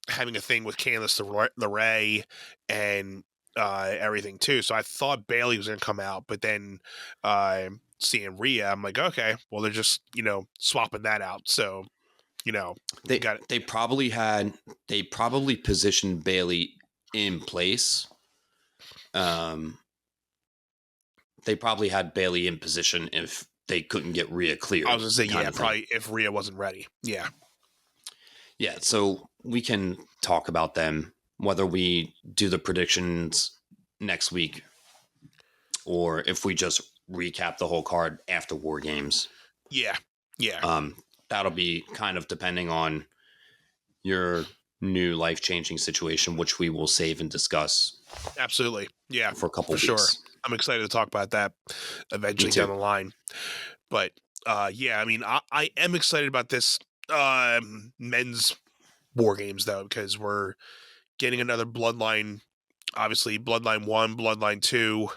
having a thing with Candice LeRae and everything too. So I thought Bailey was going to come out, but then seeing Rhea, I'm like, okay, well, they're just, swapping that out. So, they got it. They probably positioned Bailey in place. They probably had Bailey in position if they couldn't get Rhea cleared. I was going to say, probably if Rhea wasn't ready. Yeah. Yeah, so we can talk about them, whether we do the predictions next week or if we just recap the whole card after War Games. Yeah. That'll be kind of depending on your new life-changing situation, which we will save and discuss. Absolutely. Yeah. For a couple weeks. Sure. I'm excited to talk about that eventually down the line. But I mean, I am excited about this men's War Games though, because we're getting another Bloodline, obviously Bloodline 1, Bloodline 2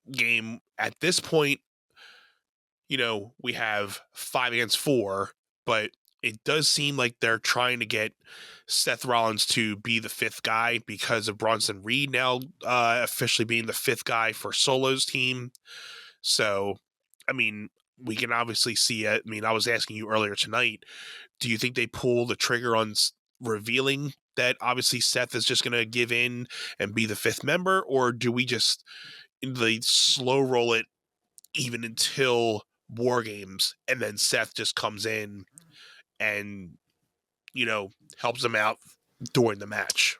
game. At this point, we have 5 against 4, but it does seem like they're trying to get Seth Rollins to be the 5th guy because of Bronson Reed now officially being the 5th guy for Solo's team. So, I mean, we can obviously see it. I mean, I was asking you earlier tonight, do you think they pull the trigger on revealing that obviously Seth is just going to give in and be the 5th member, or do we just slow roll it even until War Games and then Seth just comes in and helps them out during the match?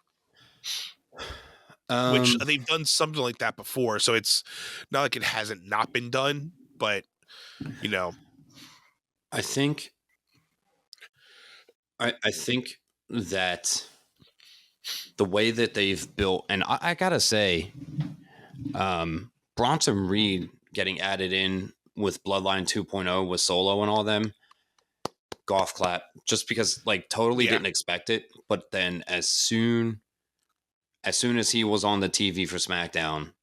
Which they've done something like that before, so it's not like it hasn't not been done, but I think that the way that they've built, and I gotta say, Bronson Reed getting added in with Bloodline 2.0 with Solo and all them, golf clap, just because totally didn't expect it. But then as soon as he was on the TV for SmackDown,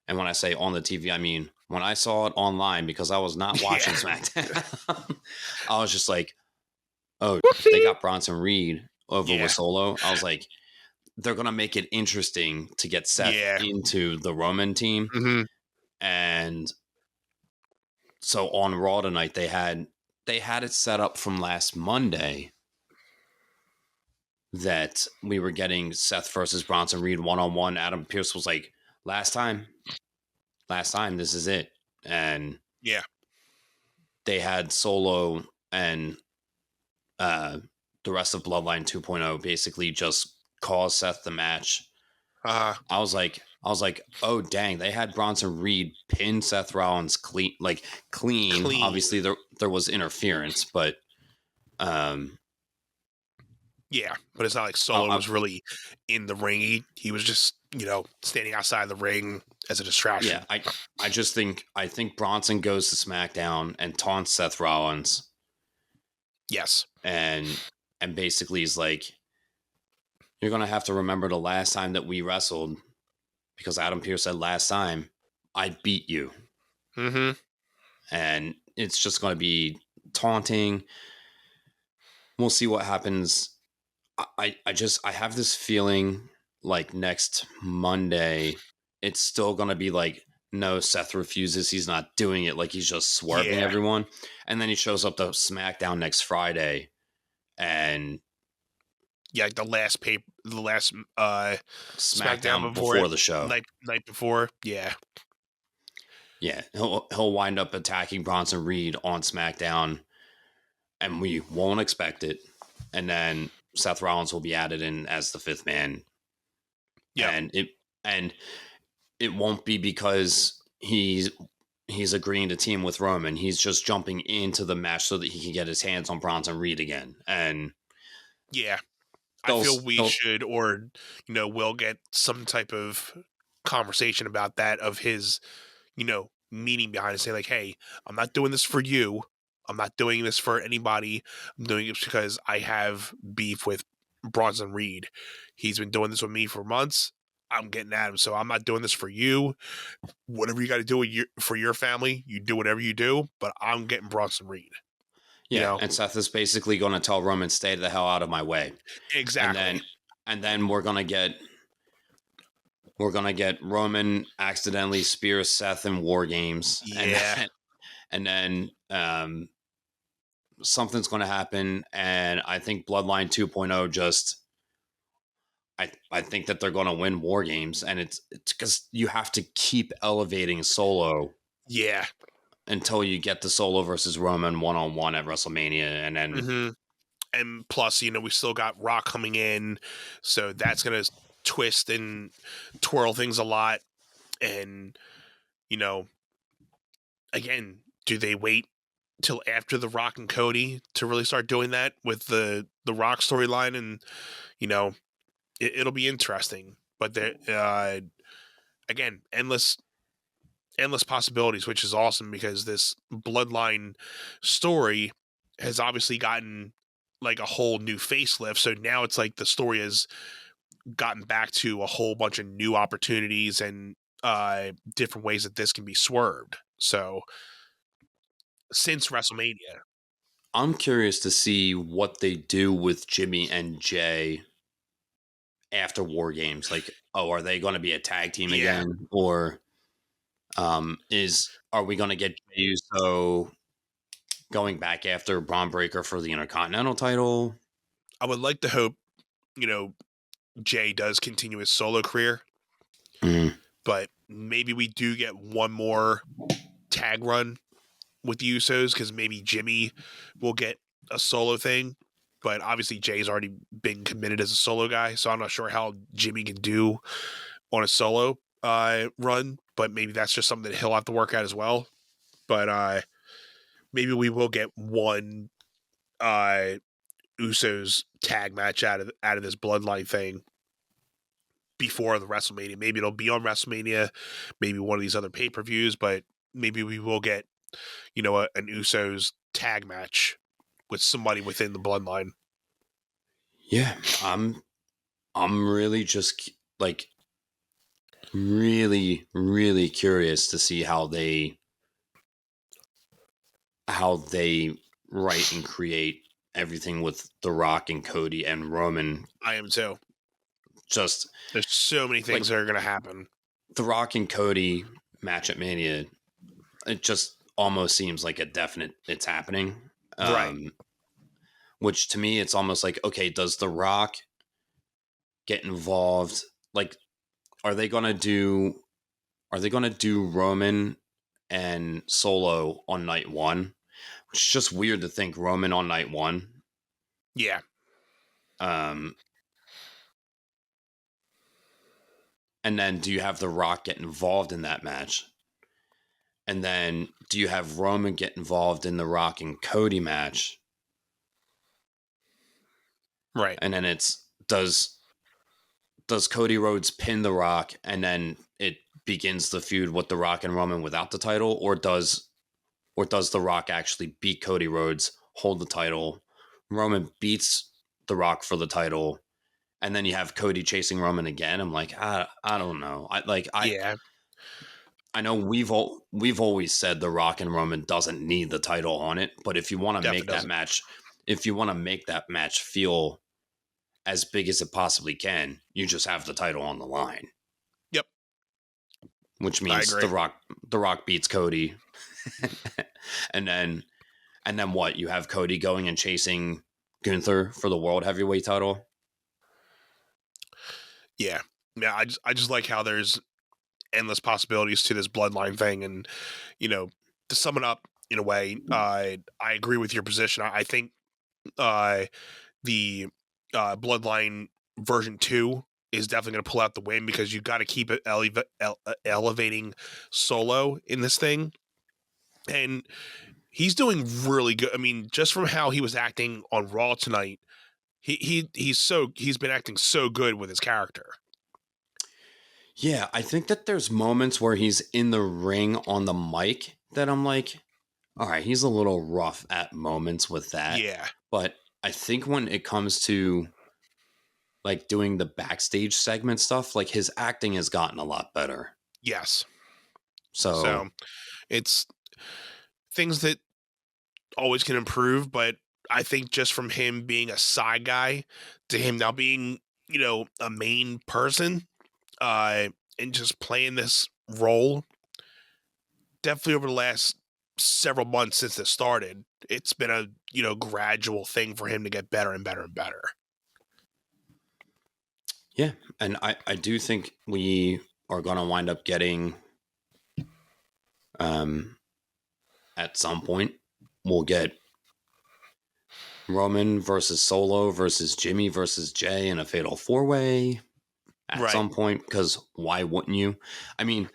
and when I say on the TV, I mean when I saw it online because I was not watching SmackDown, I was just like, oh, whoopsie, they got Bronson Reed over with Solo. I was like, they're going to make it interesting to get Seth into the Roman team. Mm-hmm. And so on Raw tonight, they had it set up from last Monday that we were getting Seth versus Bronson Reed one-on-one. Adam Pearce was like, last time, this is it. And they had Solo and the rest of Bloodline 2.0 basically just cause Seth the match. I was like, oh dang, they had Bronson Reed pin Seth Rollins clean. Obviously there was interference, but but it's not like Solo was really in the ring. He was just standing outside the ring as a distraction. Yeah, I think Bronson goes to SmackDown and taunts Seth Rollins. Yes, and basically is like, you're gonna have to remember the last time that we wrestled, because Adam Pearce said last time I beat you. Mm-hmm. And it's just going to be taunting. We'll see what happens I have this feeling like next Monday, it's still going to be like, no, Seth refuses. He's not doing it. Like he's just swerving Yeah. everyone. And then he shows up to SmackDown next Friday and Yeah, like the last SmackDown before before the show. night before. Yeah. Yeah. He'll wind up attacking Bronson Reed on SmackDown and we won't expect it. And then Seth Rollins will be added in as the fifth man. Yeah. And it won't be because he's agreeing to team with Roman. He's just jumping into the match so that he can get his hands on Bronson Reed again. And yeah, I feel we should, or we'll get some type of conversation about that of his, meaning behind it. Say like, hey, I'm not doing this for you. I'm not doing this for anybody. I'm doing it because I have beef with Bronson Reed. He's been doing this with me for months. I'm getting at him, so I'm not doing this for you. Whatever you got to do for your family, you do whatever you do, but I'm getting Bronson Reed. Yeah, and Seth is basically going to tell Roman, stay the hell out of my way. Exactly. And then we're going to get Roman accidentally spears Seth in War Games. Yeah. And then something's going to happen, and I think Bloodline 2.0 just I think that they're going to win War Games, and it's because you have to keep elevating Solo. Yeah. Until you get the Solo versus Roman one-on-one at WrestleMania, and then. Mm-hmm. And plus, we still got Rock coming in, so that's going to twist and twirl things a lot. And, again, do they wait till after the Rock and Cody to really start doing that with the Rock storyline? And, it'll be interesting. But again, endless possibilities, which is awesome because this Bloodline story has obviously gotten like a whole new facelift. So now it's like the story has gotten back to a whole bunch of new opportunities and different ways that this can be swerved. So since WrestleMania, I'm curious to see what they do with Jimmy and Jay after War Games. Like, are they going to be a tag team again? Or are we going to get Jey Uso going back after Braun Breaker for the Intercontinental title? I would like to hope, Jay does continue his solo career, but maybe we do get one more tag run with the Usos because maybe Jimmy will get a solo thing. But obviously Jay's already been committed as a solo guy, so I'm not sure how Jimmy can do on a solo run, but maybe that's just something that he'll have to work out as well. But maybe we will get one Usos tag match out of this Bloodline thing before the WrestleMania. Maybe it'll be on WrestleMania, maybe one of these other pay-per-views, but maybe we will get an Usos tag match with somebody within the Bloodline. Yeah, I'm really just like really, really curious to see how they write and create everything with The Rock and Cody and Roman. I am too. Just there's so many things that are going to happen. The Rock and Cody match at Mania, it just almost seems like a definite it's happening. Right. Which to me, it's almost like, okay, does The Rock get involved? Like, are they going to do Roman and Solo on night one? Which is just weird to think Roman on night one. Yeah. And then do you have The Rock get involved in that match? And then do you have Roman get involved in The Rock and Cody match? Right. And then it's does Cody Rhodes pin The Rock and then it begins the feud with The Rock and Roman without the title, or does The Rock actually beat Cody Rhodes, hold the title, Roman beats The Rock for the title, and then you have Cody chasing Roman again? I'm like, I don't know. I know we've always said The Rock and Roman doesn't need the title on it, but if you want to make that match, feel as big as it possibly can. You just have the title on the line. Yep. Which means the Rock beats Cody. and then what? You have Cody going and chasing Gunther for the World Heavyweight title. Yeah. Yeah, I just like how there's endless possibilities to this bloodline thing. And, you know, to sum it up in a way, I agree with your position. I think the bloodline version 2 is definitely going to pull out the win, because you got to keep it elevating Solo in this thing. And he's doing really good. I mean, just from how he was acting on Raw tonight, he's been acting so good with his character. Yeah, I think that there's moments where he's in the ring on the mic that I'm like, all right, he's a little rough at moments with that. Yeah. But I think when it comes to like doing the backstage segment stuff, like his acting has gotten a lot better. Yes. So it's things that always can improve, but I think just from him being a side guy to him now being, you know, a main person, and just playing this role, definitely over the last several months since it started, it's been a, you know, gradual thing for him to get better and better and better. yeah, and I do think we are going to wind up getting, at some point, we'll get Roman versus Solo versus Jimmy versus Jay in a fatal 4-way at some point, because why wouldn't you? I mean,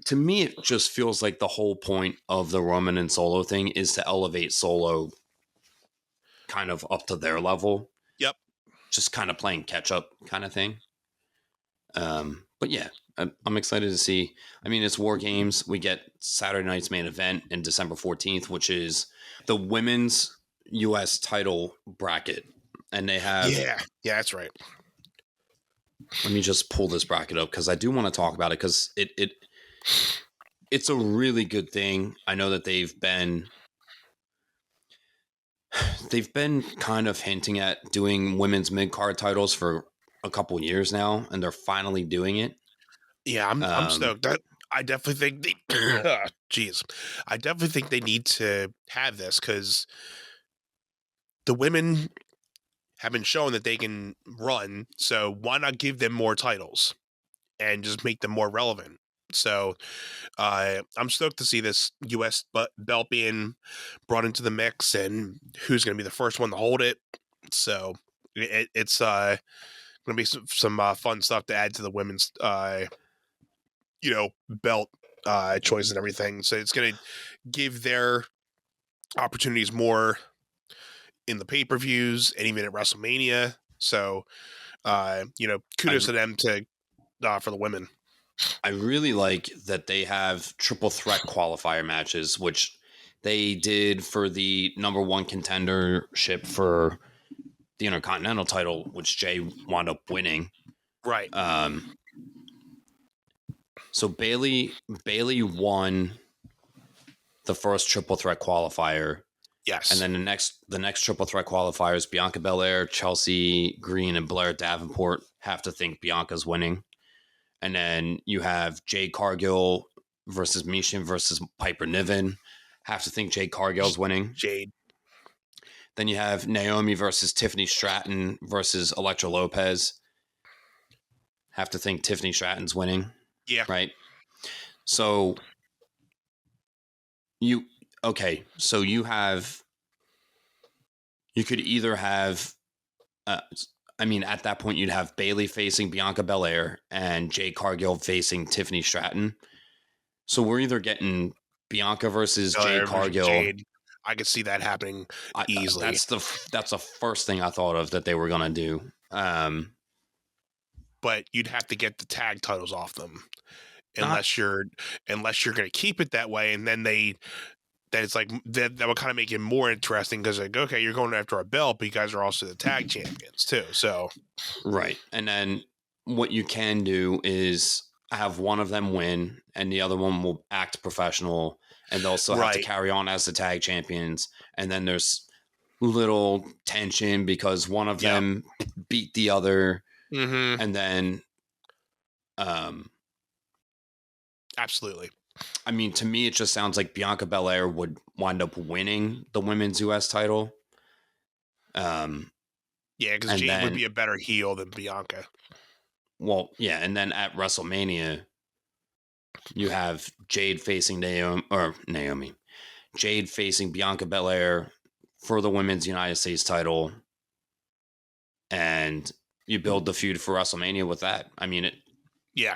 to me, it just feels like the whole point of the Roman and Solo thing is to elevate Solo kind of up to their level. Yep. Just kind of playing catch up kind of thing. But yeah, I'm excited to see. I mean, it's War Games. We get Saturday night's main event in December 14th, which is the women's U.S. title bracket. And they have... Yeah, that's right. Let me just pull this bracket up, because I do want to talk about it, because it's a really good thing. I know that they've been kind of hinting at doing women's mid-card titles for a couple years now, and they're finally doing it. Yeah, I'm stoked. I definitely think I definitely think they need to have this, because the women have been shown that they can run, so why not give them more titles and just make them more relevant? So I'm stoked to see this U.S. belt being brought into the mix, and who's going to be the first one to hold it. So it's going to be some fun stuff to add to the women's, you know, belt choice and everything. So it's going to give their opportunities more in the pay-per-views and even at WrestleMania. So, you know, kudos to them for the women. I really like that they have triple threat qualifier matches, which they did for the number one contendership for the Intercontinental title, which Jay wound up winning. Right. So Bailey won the first triple threat qualifier. Yes. And then the next triple threat qualifiers, Bianca Belair, Chelsea Green, and Blair Davenport have to think Bianca's winning. And then you have Jade Cargill versus Mishin versus Piper Niven. Have to think Jade Cargill's winning. Jade. Then you have Naomi versus Tiffany Stratton versus Elektra Lopez. Have to think Tiffany Stratton's winning. Yeah. Right. So you could either have, I mean, at that point you'd have Bailey facing Bianca Belair and Jade Cargill facing Tiffany Stratton. So we're either getting Bianca versus Jade Cargill. I could see that happening easily. That's the first thing I thought of that they were gonna do. But you'd have to get the tag titles off them, unless you're going to keep it that way, and then it's like that would kind of make it more interesting, because like, okay, you're going after a belt, but you guys are also the tag champions too. So right, and then what you can do is have one of them win, and the other one will act professional, and they'll still have to carry on as the tag champions. And then there's little tension because one of them beat the other, and then, absolutely. I mean, to me, it just sounds like Bianca Belair would wind up winning the women's U.S. title. Yeah, because and Jade then- would be a better heel than Bianca. Well, yeah, and then at WrestleMania, you have Jade facing Naomi. Jade facing Bianca Belair for the women's United States title, and you build the feud for WrestleMania with that. I mean, Yeah,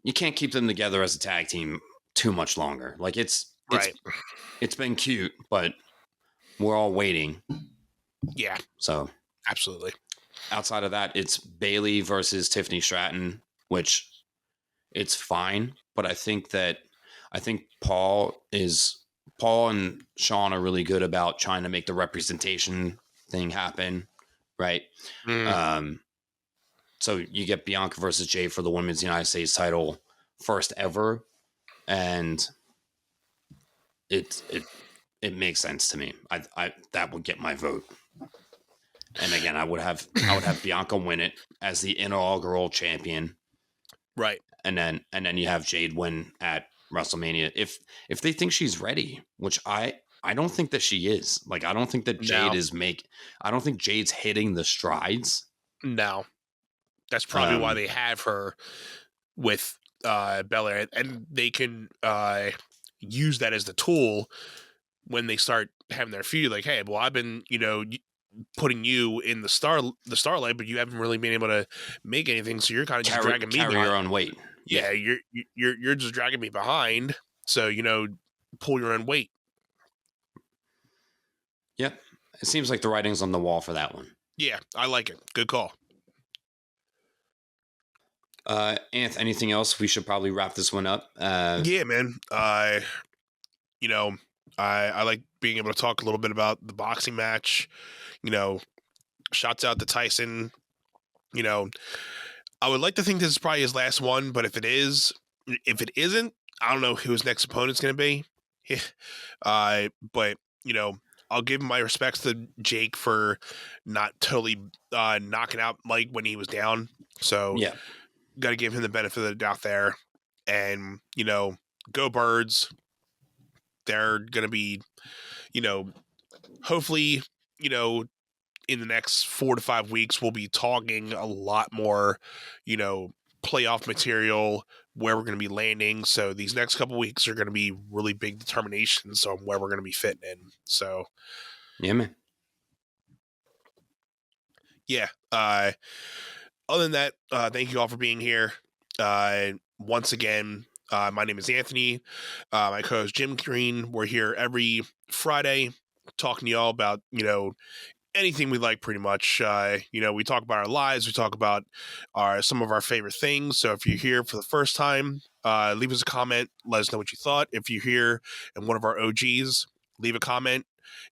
you can't keep them together as a tag team too much longer. Like it's been cute, but we're all waiting. Yeah, So absolutely. outside of that, it's Bayley versus Tiffany Stratton, which it's fine, but I think Paul and Sean are really good about trying to make the representation thing happen, right? So you get Bianca versus Jade for the women's United States title, first ever, and it makes sense to me. I that would get my vote. And again, I would have Bianca win it as the inaugural champion, Right. and then you have Jade win at WrestleMania if they think she's ready, which I don't think that she is. Like, I don't think that Jade I don't think Jade's hitting the strides. No, that's probably why they have her with Belair, and they can use that as the tool when they start having their feud. Like, hey, well, I've been putting you in the starlight, but you haven't really been able to make anything, so you're kind of just dragging me carry behind. your own weight. Yeah, you're just dragging me behind. So pull your own weight. Yep, it seems like the writing's on the wall for that one. Yeah, I like it. Good call. Anth, anything else? We should probably wrap this one up. Yeah, man. I like being able to talk a little bit about the boxing match. Shouts out to Tyson. I would like to think this is probably his last one, but if it isn't, I don't know who his next opponent's going to be. But I'll give my respects to Jake for not totally knocking out Mike when he was down. So yeah, got to give him the benefit of the doubt there. And go Birds. They're going to be, hopefully, in the next 4 to 5 weeks, we'll be talking a lot more, playoff material, where we're going to be landing. So these next couple weeks are going to be really big determinations on where we're going to be fitting in. So, yeah, man. Yeah. Other than that, thank you all for being here. Once again, my name is Anthony. My co-host Jim Green. We're here every Friday talking to y'all about, anything we like pretty much. We talk about our lives. We talk about some of our favorite things. So if you're here for the first time, leave us a comment. Let us know what you thought. If you're here and one of our OGs, leave a comment.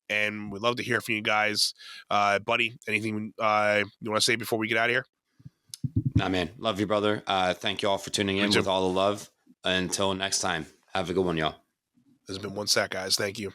And we'd love to hear from you guys. Buddy, anything you want to say before we get out of here? Nah, man. Love you, brother. Thank you all for tuning in with all the love. Until next time, have a good one, y'all. This has been One Sec, guys. Thank you.